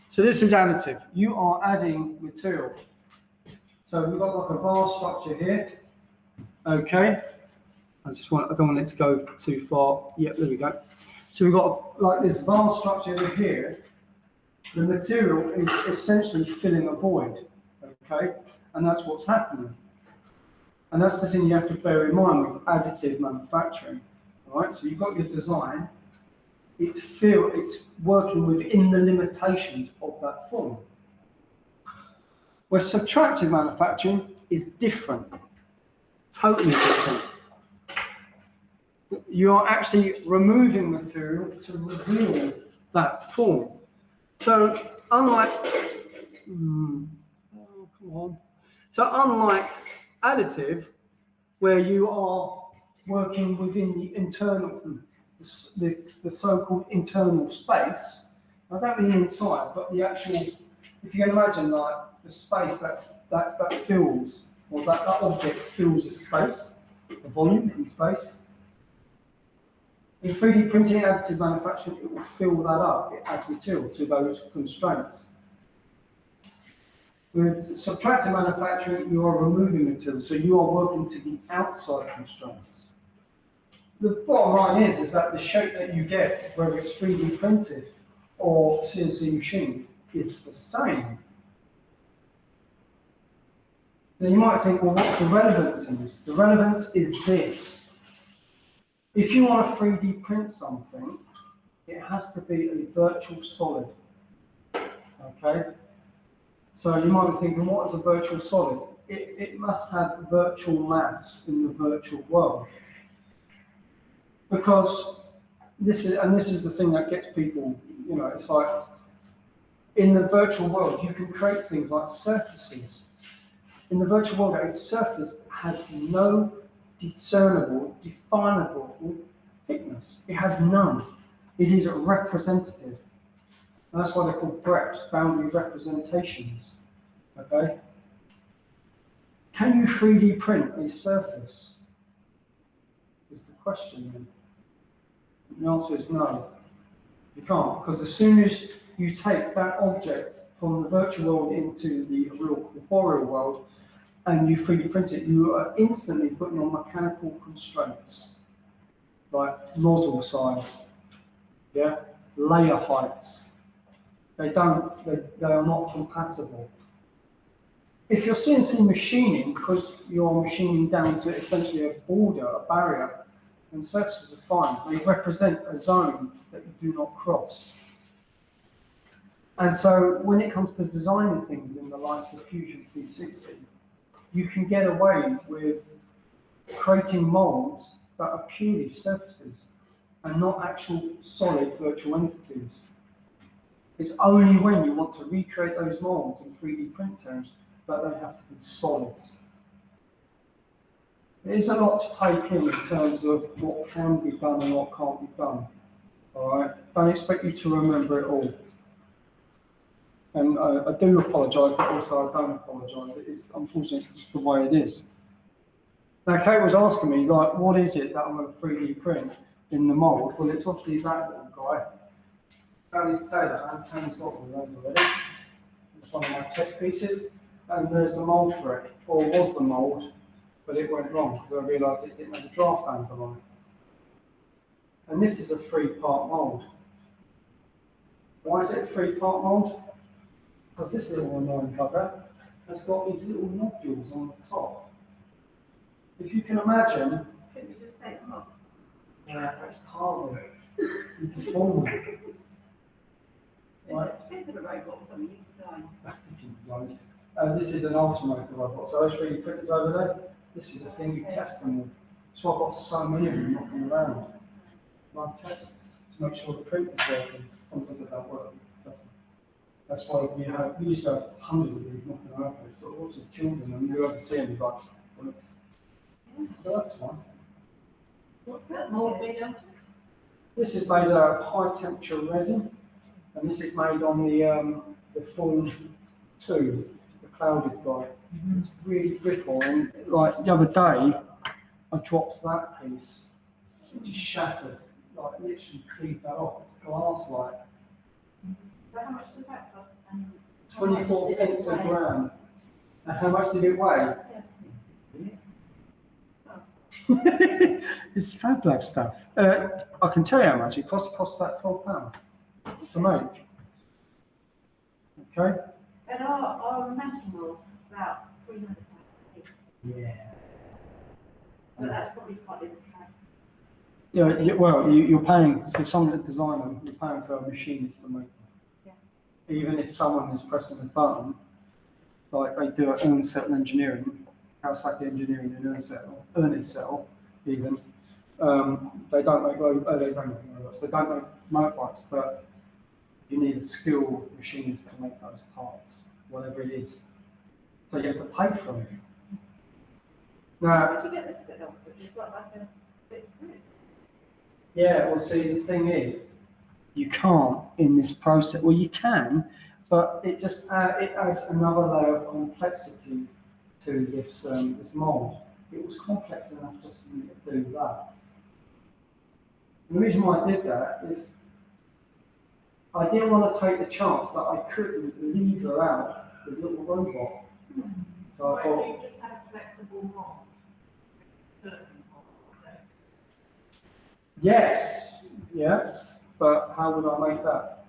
So this is additive. You are adding material. So we've got like a vase structure here. Okay. I don't want it to go too far. Yeah, there we go. So we've got like this vast structure over here. The material is essentially filling a void, okay? And that's what's happening. And that's the thing you have to bear in mind with additive manufacturing, all right? So you've got your design. It's working within the limitations of that form. Where subtractive manufacturing is different, totally different. You are actually removing material to reveal that form. So unlike, additive, where you are working within the internal, the so-called internal space, I don't mean inside, but the actual, if you can imagine like the space that fills, or that object fills a space, a volume in space. In 3D printing and additive manufacturing, it will fill that up. It adds material to those constraints. With subtractive manufacturing, you are removing material, so you are working to the outside constraints. The bottom line is that the shape that you get, whether it's 3D printed or CNC machined, is the same. Now you might think, well, what's the relevance in this? The relevance is this. If you want to 3D print something, it has to be a virtual solid, okay? So you might be thinking, what is a virtual solid? It must have virtual mass in the virtual world. Because this is the thing that gets people, it's like, in the virtual world, you can create things like surfaces. In the virtual world, a surface has no discernible, definable thickness. It has none. It is representative. And that's why they're called BREPs, boundary representations. Okay? Can you 3D print a surface? Is the question then. The answer is no. You can't, because as soon as you take that object from the virtual world into the real corporeal world and you 3D print it, you are instantly putting on mechanical constraints, like nozzle size, yeah, layer heights. They are not compatible. If you're CNC machining, because you're machining down to essentially a border, a barrier, and surfaces are fine, they represent a zone that you do not cross. And so when it comes to designing things in the likes of Fusion 360, you can get away with creating molds that are purely surfaces and not actual solid virtual entities. It's only when you want to recreate those molds in 3D print terms that they have to be solids. There is a lot to take in terms of what can be done and what can't be done. All right, don't expect you to remember it all. And I do apologise, but also I don't apologise. It's unfortunately it's just the way it is. Now, Kate was asking me, like, what is it that I'm going to 3D print in the mould? Well, it's obviously that little guy. I don't need to say that. I've got one of those already. It's one of my test pieces, and there's the mould for it, or was the mould, but it went wrong because I realised it didn't have a draft angle on it. And this is a 3-part mould. Why is it a 3-part mould? Because this little annoying bugger has got these little nodules on the top. If you can imagine,
Can you just take them off?
yeah, that's part of it. You perform it. Right.
Think of a robot or something you design.
This is an automated robot. So those 3D printers over there, this is a thing you test them with. So I've got so many of them knocking around. My tests to make sure the print is working. Sometimes they don't work. That's why we used to have hundreds of these knocking around. It's got lots of children, and you ever see them, like, well, it's, so that's fine.
What's that mould made of?
This is made out of high temperature resin, and this is made on the Form 2, the clouded guy. It's really brittle, and like the other day, I dropped that piece, it just shattered, like literally cleaved that off. It's glass-like.
So how much does that cost?
24 pence a gram. And how much did it weigh? It's Fab Lab stuff. I can tell you how much it cost. It cost about £12 to make. Okay?
And our mountain mould is about £300.
Yeah.
But that's probably partly the cap.
Yeah, well, you're paying, for someone to design them, you're paying for a machinist to make them.
Yeah.
Even if someone is pressing a button, like they do at Earnsettle Engineering, outside the engineering in Earnsettle, even, they don't make robots, they don't make motorbikes, but you need a skilled machinist to make those parts, whatever it is. So you have to pay for it. Now,
Where did you get this bit off? You've got like a bit of it.
yeah, well, see, the thing is, you can't in this process. Well, you can, but it just it adds another layer of complexity to this this mould. It was complex enough just for me to do that. The reason why I did that is I didn't want to take the chance that I couldn't lever out the little robot. So I
Why
thought,
don't you just have a flexible mould? Certain molds, so.
yes, yeah, but how would I make that?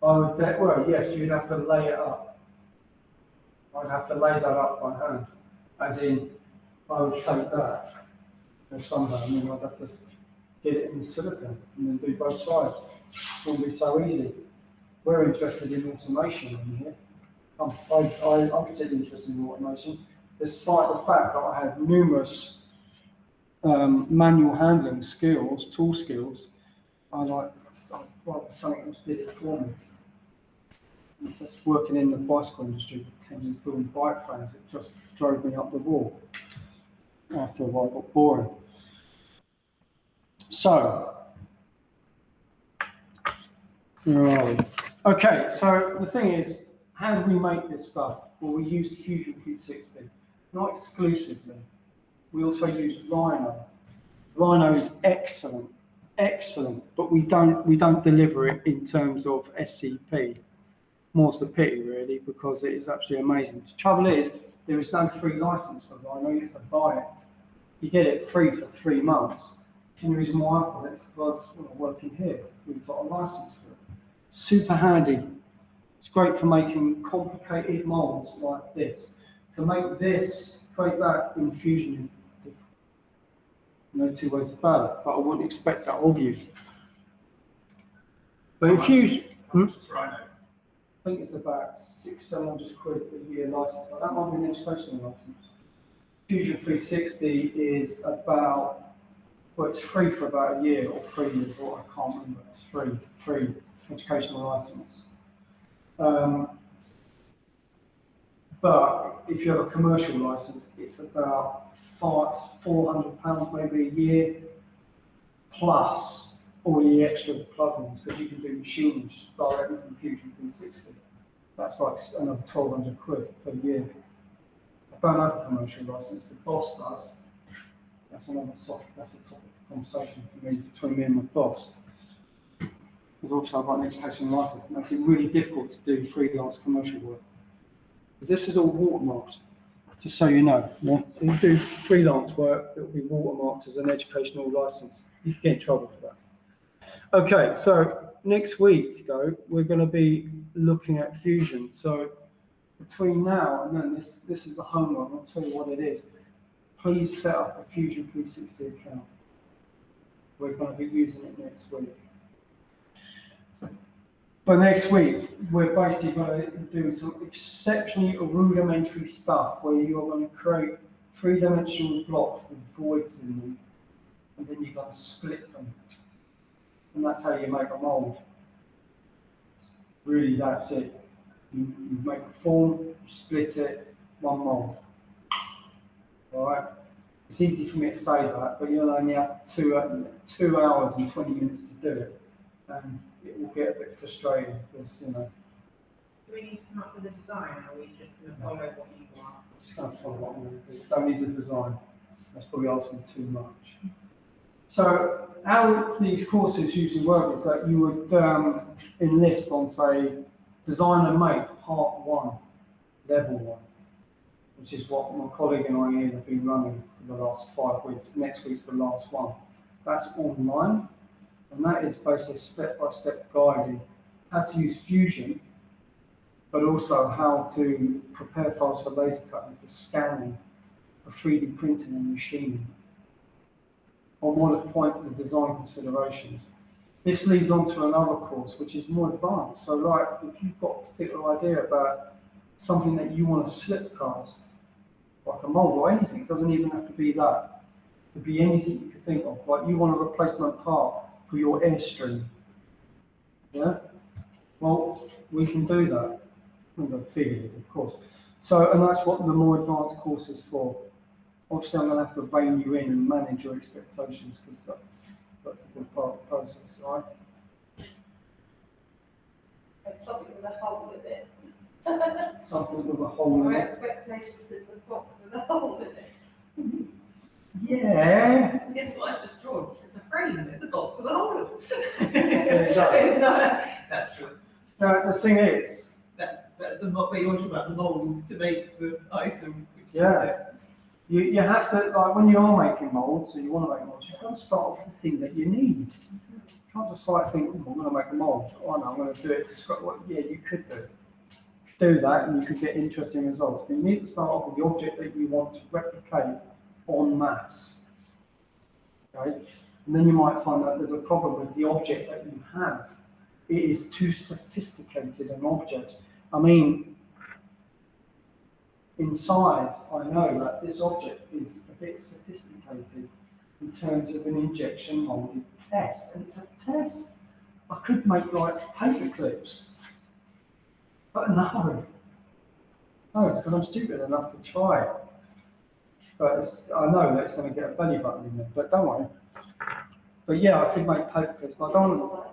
I would, well, yes, you'd have to lay it up. I'd have to lay that up by hand. As in, I would take that somehow, and then I'd have to get it in silicon and then do both sides. It wouldn't be so easy. We're interested in automation in here. I'm particularly interested in automation, despite the fact that I have numerous manual handling skills, tool skills. I'd rather something else did it for me. Just working in the bicycle industry for 10 years building bike frames, it just drove me up the wall. After a while, it got boring. So, where are we? Okay, so the thing is, how do we make this stuff? Well, we used Fusion 360. not exclusively. We also use Rhino. Rhino is excellent, but we don't deliver it in terms of SCP. More's the pity, really, because it is absolutely amazing. The trouble is, there is no free license for Rhino. You have to buy it. You get it free for 3 months. And the reason why I've got it is because when I'm working here, we've got a license for it. Super handy. It's great for making complicated molds like this. To make this, create that in Fusion is difficult. No two ways about it, but I wouldn't expect that of you. But in Fusion, I think it's about 600-700 quid a year license, but that might be an educational license. Fusion 360 is about, well, it's free for about a year or 3 years, or I can't remember. It's free educational license. But if you have a commercial license, it's about £400 maybe a year, plus all the extra plugins, because you can do machines directly from Fusion 360. That's like another 1,200 quid per year. I don't have a commercial license, the boss does. That's a topic of conversation for me, between me and my boss. Because also I've got an educational license. It makes it really difficult to do freelance commercial work. Because this is all watermarked, just so you know. Yeah? So you do freelance work, it will be watermarked as an educational license. You can get in trouble for that. Okay, so next week, though, we're going to be looking at Fusion. So between now and then, this is the homework. I'll tell you what it is. Please set up a Fusion 360 account. We're going to be using it next week. But next week, we're basically going to do some exceptionally rudimentary stuff where you're going to create three-dimensional blocks with voids in them, and then you're going to split them. And that's how you make a mould. Really, that's it. You make a form, you split it, one mould. All right? It's easy for me to say that, but you'll only have 2 hours and 20 minutes to do it. And it will get a bit frustrating because,
Do we need to come up with a design, or are we just going to follow what you want?
Just kind of follow what I'm going to do. Don't need the design. That's probably asking too much. So how these courses usually work is that you would enlist on, say, design and make part 1, level 1, which is what my colleague and I have been running for the last 5 weeks. Next week's the last one. That's online, and that is basically step-by-step guiding how to use Fusion, but also how to prepare files for laser cutting, for scanning, for 3D printing and machining. On one point of the design considerations. This leads on to another course, which is more advanced. So, like, if you've got a particular idea about something that you want to slip cast, like a mould or anything, it doesn't even have to be that. It could be anything you could think of. Like, you want a replacement part for your airstream. Yeah? Well, we can do that. Depends how big it is, of course. So, and that's what the more advanced course is for. Obviously, I'm going to have to rein you in and manage your expectations, because that's a good part of the process, right?
Something with a hole with it.
Something with a hole in
Our
it.
expectations is a box with a hole in it.
Yeah.
Guess what I've just drawn? It's a frame, it's a box with a hole in it.
Exactly.
It's not, that's true.
Now, the thing is,
That's the what you're talking about, the mould to make the item.
yeah, you have to, like, when you are making moulds, or you want to make moulds, you've got to start with the thing that you need. You can't just like think, oh, I'm going to make a mould. Oh, no, I'm going to do it. Well, yeah, you could do that, and you could get interesting results. But you need to start off with the object that you want to replicate en masse. Okay? And then you might find that there's a problem with the object that you have. It is too sophisticated an object. I mean, inside, I know that this object is a bit sophisticated in terms of an injection molded test, and it's a test. I could make like paper clips, but no, because I'm stupid enough to try it. But I know that it's going to get a belly button in there, but don't worry. But yeah, I could make paper clips, but I don't want to.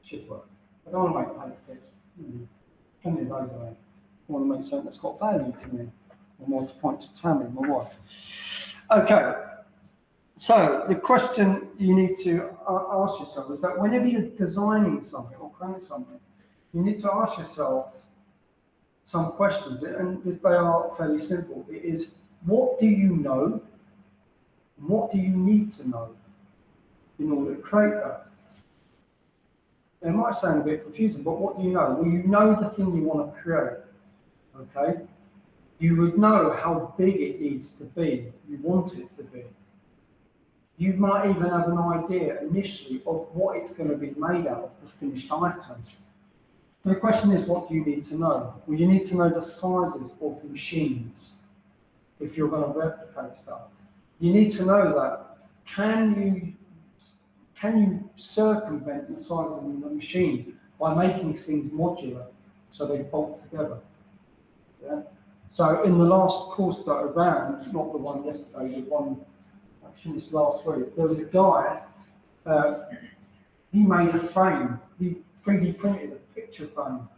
Shit work. I don't want to make paper clips. Plenty of those away. I want to make something that's got value to me. or more to point to Tammy, my wife. Okay, so the question you need to ask yourself is that whenever you're designing something or creating something, you need to ask yourself some questions, and they are fairly simple. It is, what do you know? And what do you need to know in order to create that? It might sound a bit confusing, but what do you know? Well, you know the thing you want to create, okay? You would know how big it needs to be, you want it to be. You might even have an idea initially of what it's going to be made out of, the finished item. So the question is, what do you need to know? Well, you need to know the sizes of machines if you're going to replicate stuff. You need to know that, can you circumvent the size of the machine by making things modular so they bolt together? Yeah? So in the last course that I ran, not the one yesterday, the one I finished last week, there was a guy, he made a frame, he 3D printed a picture frame.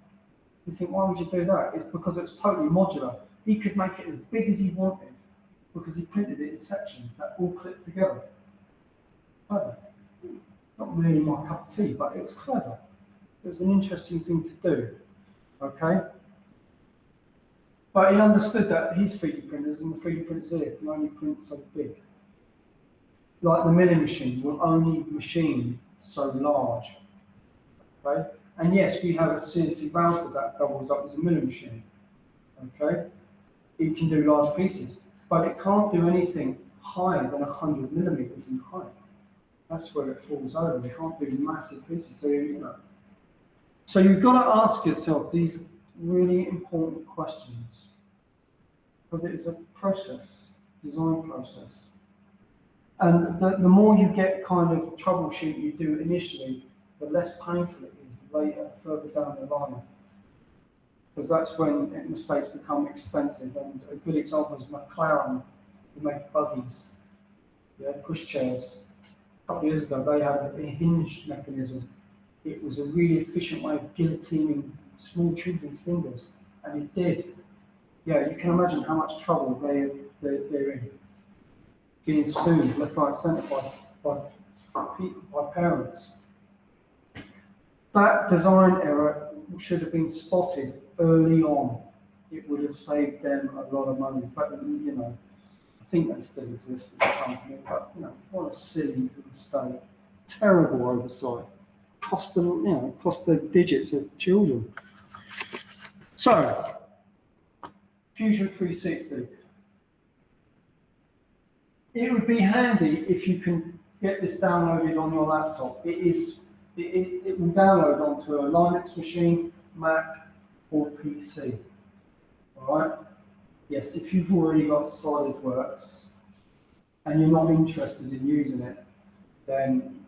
You think, why would you do that? It's because it's totally modular. He could make it as big as he wanted because he printed it in sections that all clicked together. Clever. Not really my cup of tea, but it was clever. It was an interesting thing to do, okay? But he understood that his 3D printers and the 3D printers here can only print so big. Like the milling machine will only machine so large, okay? And yes, we have a CNC router that doubles up as a milling machine, okay? It can do large pieces, but it can't do anything higher than 100 millimeters in height. That's where it falls over. You can't do massive pieces. So, you know. So you've got to ask yourself these really important questions because it is a process, design process. And the more you get kind of troubleshoot you do initially, the less painful it is later, further down the line. Because that's when mistakes become expensive. And a good example is McLaren, who make buggies, yeah, pushchairs. A couple of years ago, they had a hinge mechanism. It was a really efficient way of guillotining small children's fingers, and it did. Yeah, you can imagine how much trouble they're in. Being sued left, right, centre by parents. That design error should have been spotted early on. It would have saved them a lot of money. In fact, you know, I think they still exist as a company, but you know, what a silly mistake. Terrible oversight. Cost the digits of children. So, Fusion 360. It would be handy if you can get this downloaded on your laptop. It will download onto a Linux machine, Mac, or PC. All right? Yes, if you've already got SolidWorks and you're not interested in using it, then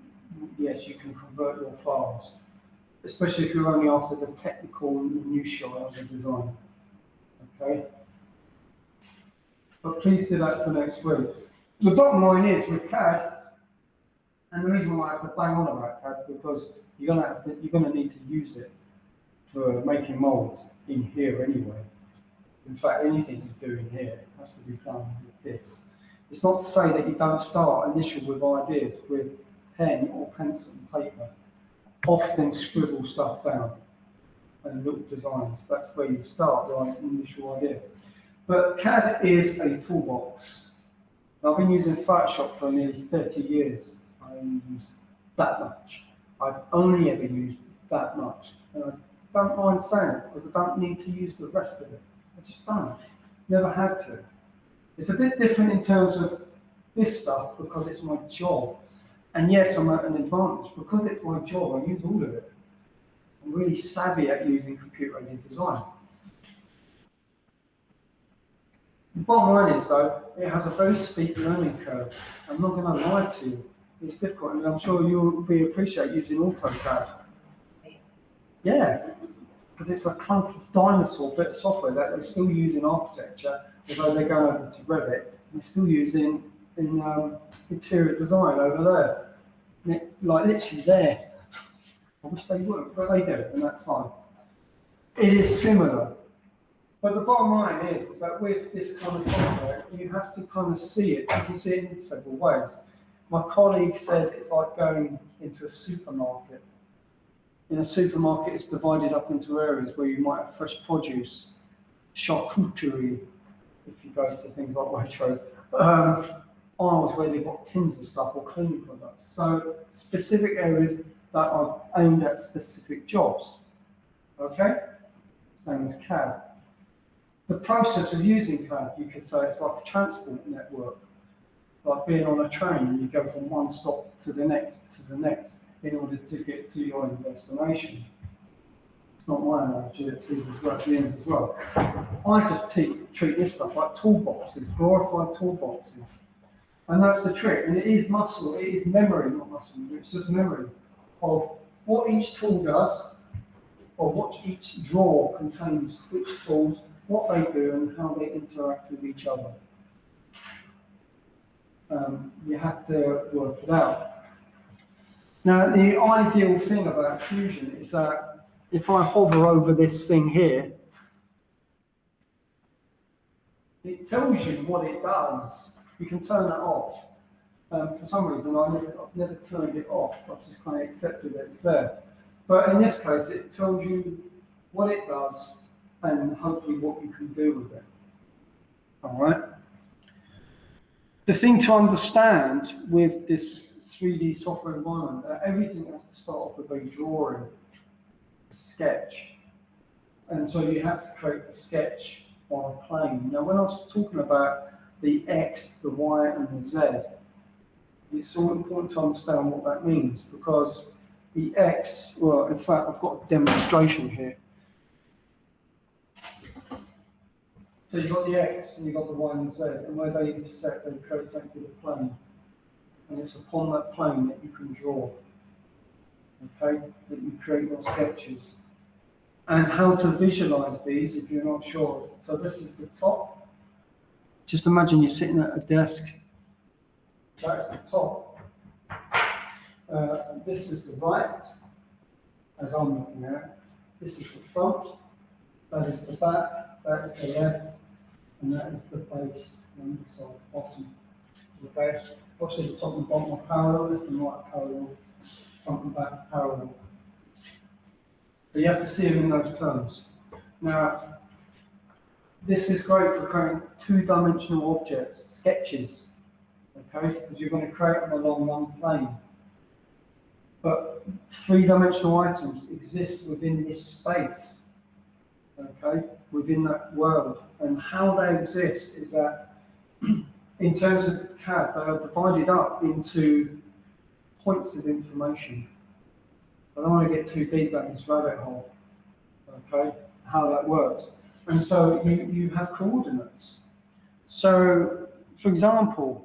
yes, you can convert your files, especially if you're only after the technical minutiae of the design. Okay? But please do that for next week. The bottom line is with CAD, and the reason why I have to bang on about CAD because you're gonna need to use it for making molds in here anyway. In fact, anything you do in here has to be done with this. It's not to say that you don't start initially with ideas with pen or pencil and paper. Often scribble stuff down and little designs. That's where you start, right? Initial idea. But CAD is a toolbox. I've been using Photoshop for nearly 30 years. I only use that much. I've only ever used that much. And I don't mind saying it because I don't need to use the rest of it. I just don't. Never had to. It's a bit different in terms of this stuff because it's my job. And yes, I'm at an advantage. Because it's my job, I use all of it. I'm really savvy at using computer-aided design. The bottom line is, though, it has a very steep learning curve. I'm not going to lie to you. It's difficult, and I'm sure you'll appreciate using AutoCAD. Yeah, because it's a clunky dinosaur bit of software that they still use in architecture, although they're going over to Revit, they're still using in interior design over there. Like literally there. I wish they would, but they do, and that's fine. It is similar. But the bottom line is that with this kind of software, you have to kind of see it. You can see it in several ways. My colleague says it's like going into a supermarket. In a supermarket, it's divided up into areas where you might have fresh produce, charcuterie, if you go to things like Waitrose, aisles where they've got tins of stuff or cleaning products. So specific areas that are aimed at specific jobs. Okay? Same as CAD. The process of using CAD, you could say it's like a transport network. Like being on a train, and you go from one stop to the next in order to get to your own destination. It's not my analogy, it's his as well, Ian's as well. I just treat this stuff like toolboxes, glorified toolboxes. And that's the trick. And it is muscle, it is memory, not muscle, it's just memory of what each tool does, or what each drawer contains, which tools, what they do, and how they interact with each other. You have to work it out. Now, the ideal thing about Fusion is that if I hover over this thing here, it tells you what it does. You can turn that off. For some reason, I've never turned it off. I've just kind of accepted that it's there. But in this case, it tells you what it does and hopefully what you can do with it. All right? The thing to understand with this 3D software environment, everything has to start off with a drawing, a sketch. And so you have to create a sketch on a plane. Now, when I was talking about the X, the Y, and the Z, it's all important to understand what that means, because the X, well, in fact, I've got a demonstration here. So you've got the X and you've got the Y and the Z, and where they intersect, they create something with a plane. And it's upon that plane that you can draw, okay, that you create your sketches. And how to visualize these if you're not sure. So this is the top. Just imagine you're sitting at a desk. That's the top. This is the right, as I'm looking at. This is the front. That is the back. That is the left. And that is the base and the side, bottom. Okay? Obviously the top and bottom are parallel, left and right parallel, front and back parallel. But you have to see them in those terms. Now, this is great for creating two-dimensional objects, sketches, okay? Because you're going to create them along one plane. But three-dimensional items exist within this space, okay? Within that world. And how they exist is that, in terms of CAD, they are divided up into points of information. I don't want to get too deep down this rabbit hole, okay, how that works. And so you have coordinates. So, for example,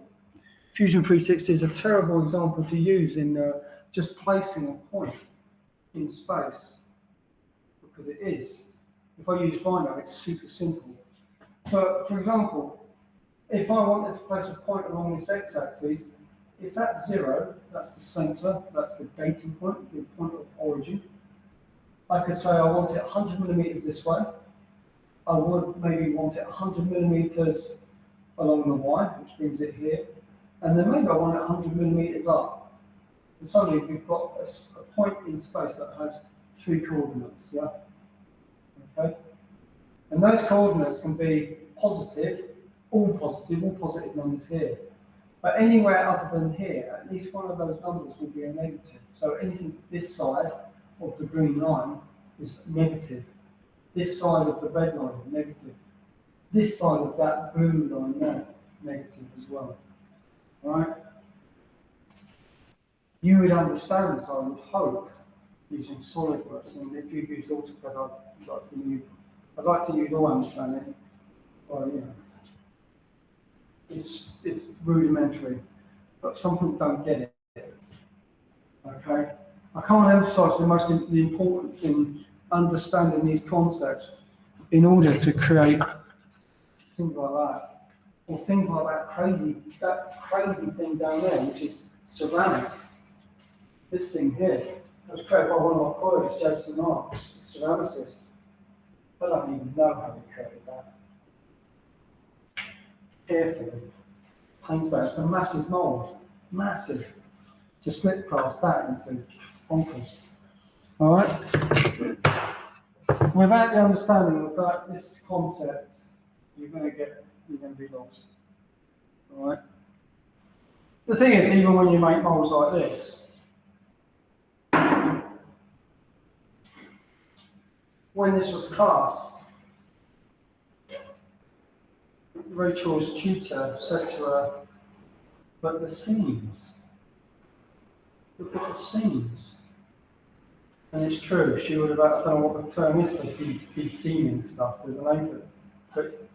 Fusion 360 is a terrible example to use in just placing a point in space, because it is. If I use Rhino, it's super simple. But, for example, if I wanted to place a point along this x-axis, if that's 0, that's the center, that's the dating point, the point of origin. I could say I want it 100 millimeters this way. I would maybe want it 100 millimeters along the y, which brings it here. And then maybe I want it 100 millimeters up. And suddenly we've got a point in space that has 3 coordinates, yeah? Okay? And those coordinates can be positive, all positive numbers here. But anywhere other than here, at least one of those numbers will be a negative. So anything this side of the green line is negative. This side of the red line is negative. This side of that blue line there, negative as well. Right? You would understand this, I would hope, using SolidWorks. And if you've used AutoCAD, I'd like to use all understanding. Well, you know, it's rudimentary, but some people don't get it. Okay? I can't emphasize the importance in understanding these concepts in order to create things like that. Or things like that crazy thing down there, which is ceramic. This thing here was created by one of my colleagues, Jason Marks, ceramicist. They don't even know how they created that. Carefully, paints that. It's a massive mould, massive. To slip past that into bonkers. All right. Without the understanding of that, this concept, you're going to be lost. All right. The thing is, even when you make moulds like this, when this was cast, Rachel's tutor said to her, "But the seams. Look at the seams." And it's true. She would have. I don't know what the term is for de-seaming stuff. There's a name for it.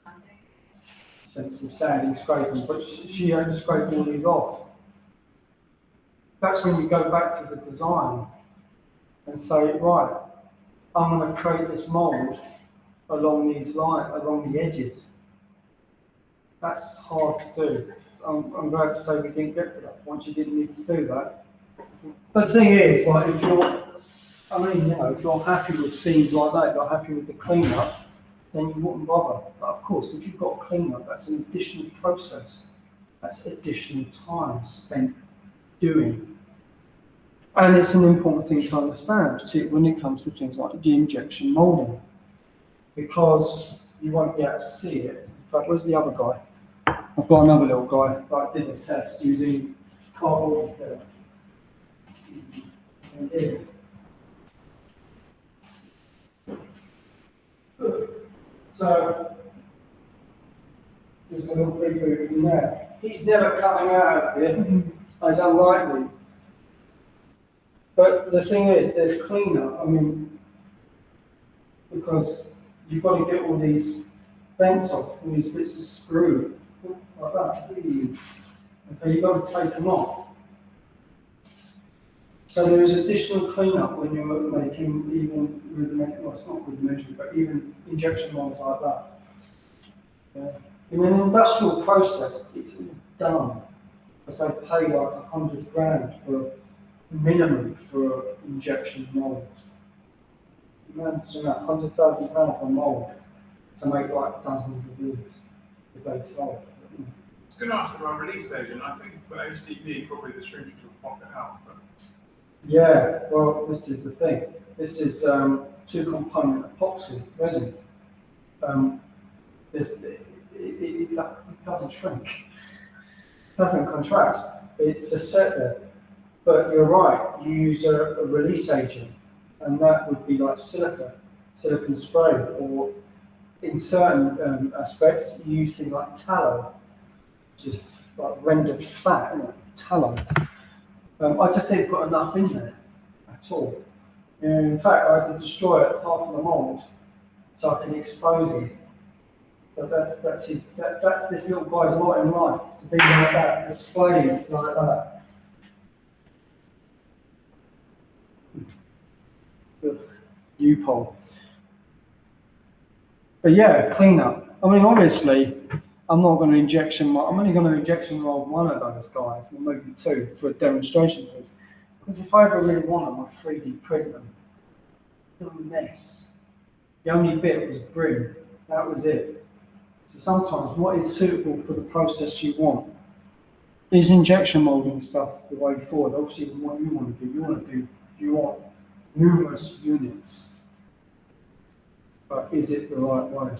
But essentially sanding, scraping, but she had to scrape all these off. That's when you go back to the design and say, right, I'm going to create this mould along these lines, along the edges. That's hard to do. I'm glad to say we didn't get to that point. You didn't need to do that. But the thing is, like, if you're happy with seams like that, you're happy with the cleanup, then you wouldn't bother. But of course, if you've got a cleanup, that's an additional process. That's additional time spent doing. And it's an important thing to understand, particularly when it comes to things like the injection moulding, because you won't be able to see it. In fact, where's the other guy? I've got another little guy that did a test using cardboard film. And here. So, there's a little big boot in there. He's never coming out of here. It's unlikely. But the thing is, there's cleanup. I mean, because you've got to get all these vents off, all these bits of sprue, like that. Okay, you've got to take them off. So there is additional cleanup when you're making even rudimentary, well, it's not rudimentary, but even injection molds like that. Yeah. In an industrial process, it's all done. Because they pay like $100,000 for minimum for injection molds. Imagine that, £100,000 for a mold to make like dozens of these, because they sell it.
I was going to ask about release agent. I think for HDP, probably the shrinkage will pop it out. But...
Yeah, well, this is the thing. This is two-component epoxy resin. It doesn't shrink, it doesn't contract. It's just set there. But you're right. You use a release agent, and that would be like silicone spray, or in certain aspects, you use things like tallow, which is like rendered fat, isn't it? Tallow. I just didn't put enough in there at all. And in fact, I had to destroy half of the mould so I can expose it. But that's this little guy's lot in life, to be like that, displaying like that. U-pole. But yeah, cleanup. I mean, obviously, I'm not going to injection mold. I'm only going to injection mold one of those guys, or maybe two, for a demonstration piece. Because if I ever really want them, I 3D print them. They're a mess. The only bit was brim. That was it. So sometimes, what is suitable for the process you want is injection molding stuff the way forward. Obviously, what you want to do, you want numerous units. But is it the right way?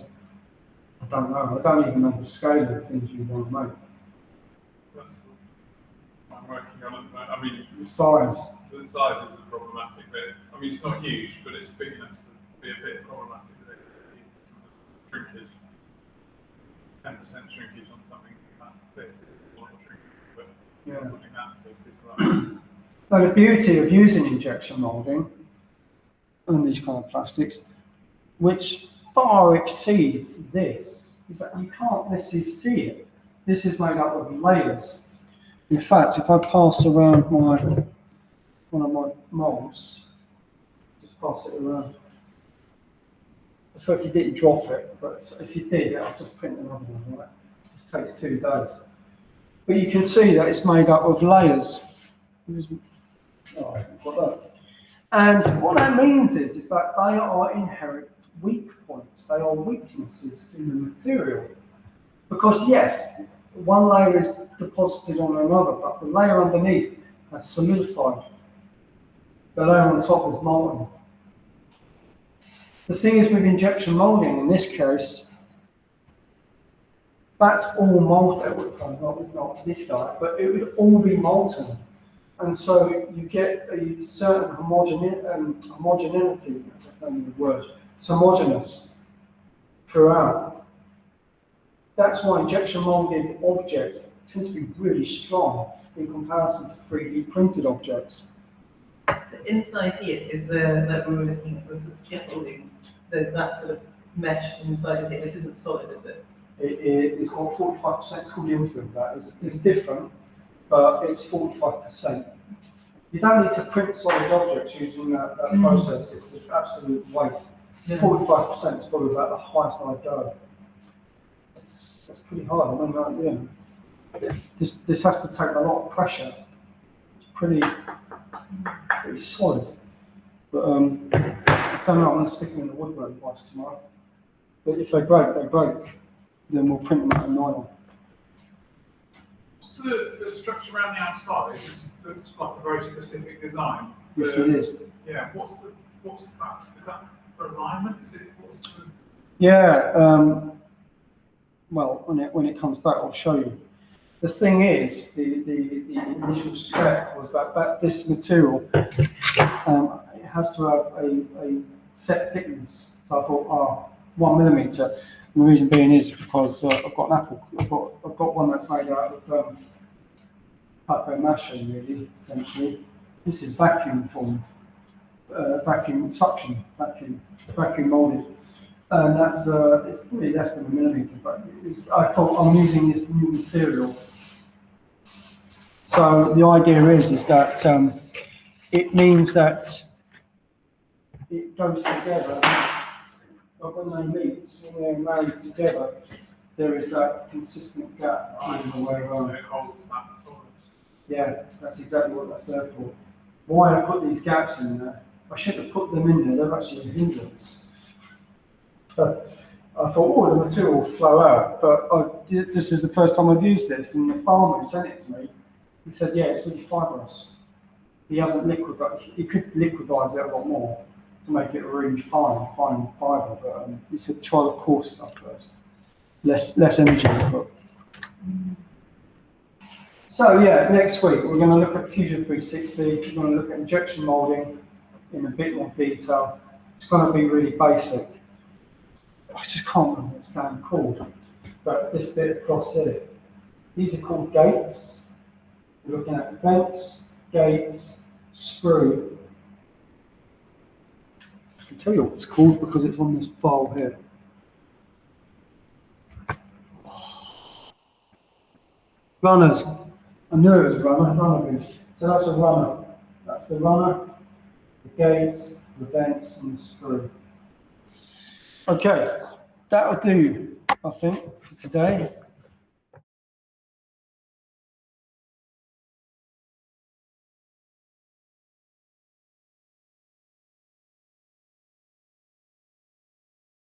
I don't know. I don't even know the scale of things you want to make.
That's what I'm working on at the moment. I mean,
The size.
the size is the problematic bit. I mean, it's not huge, but it's big enough to be a bit problematic. Shrinkage. 10% shrinkage on something that thick is a lot of shrinkage, but
Yeah.
something that thick is right.
Now, the beauty of using injection moulding on these kind of plastics, which far exceeds this, is that you can't necessarily see it. This is made up of layers. In fact, if I pass around one of my moulds, just pass it around. So if you didn't drop it, but if you did, I'll just print another one, right? It just takes 2 days. But you can see that it's made up of layers. Oh, I haven't got that. And what that means is that they are inherent weak points, they are weaknesses in the material. Because yes, one layer is deposited on another, but the layer underneath has solidified. The layer on top is molten. The thing is with injection moulding, in this case, that's all molten. It's not this guy, but it would all be molten. And so you get a certain homogeneity, that's not even the word, it's homogeneous throughout. That's why injection molded objects tend to be really strong in comparison to 3D printed objects.
So inside here is like we were looking at the sort of scaffolding. There's that sort of mesh inside of it. This isn't solid, is it?
It's got 45%, it's called infill, that is. It's different, but it's 45%. You don't need to print solid objects using that process, it's an absolute waste. 45% is probably about the highest I'd go. That's pretty hard. I mean, this has to take a lot of pressure. It's pretty solid. But I don't know, I'm going to stick them in the woodwork device tomorrow. But if they break, they break. Then we'll print them out of nylon.
What's the structure around the outside? It just looks like a very specific design.
Yes, it is.
Yeah, what's that? Is that for alignment?
Yeah, well, when it comes back, I'll show you. The thing is, the initial spec was that this material, it has to have a set thickness. So I thought, 1 millimetre. And the reason being is because I've got an apple. I've got one that's made out of papier mâché, really, essentially. This is vacuum formed, vacuum molded. And that's it's probably less than 1 millimetre, but I thought I'm using this new material. So the idea is that it means that it goes together, but when they meet, when they're married together, there is that consistent gap in the way around.
So it holds that sort of.
Yeah, that's exactly what that's there for. Why I put these gaps in there? I should have put them in there, they're actually a hindrance. But I thought, the material will flow out. But this is the first time I've used this, and the farmer who sent it to me, he said, yeah, it's really fibrous. He hasn't liquidized, he could liquidize it a lot more to make it a really fine fibre. But he said, try the coarse stuff first. Less energy input. So yeah, next week we're going to look at Fusion 360. We're going to look at injection moulding in a bit more detail. It's going to be really basic. I just can't remember what it's damn called. But this bit across here, these are called gates. We're looking at vents, gates, sprue. I can tell you what it's called because it's on this file here. Runners. I knew it was a runner. So that's a runner. That's the runner, the gates, the vents, and the sprue. Okay, that'll do, I think, for today.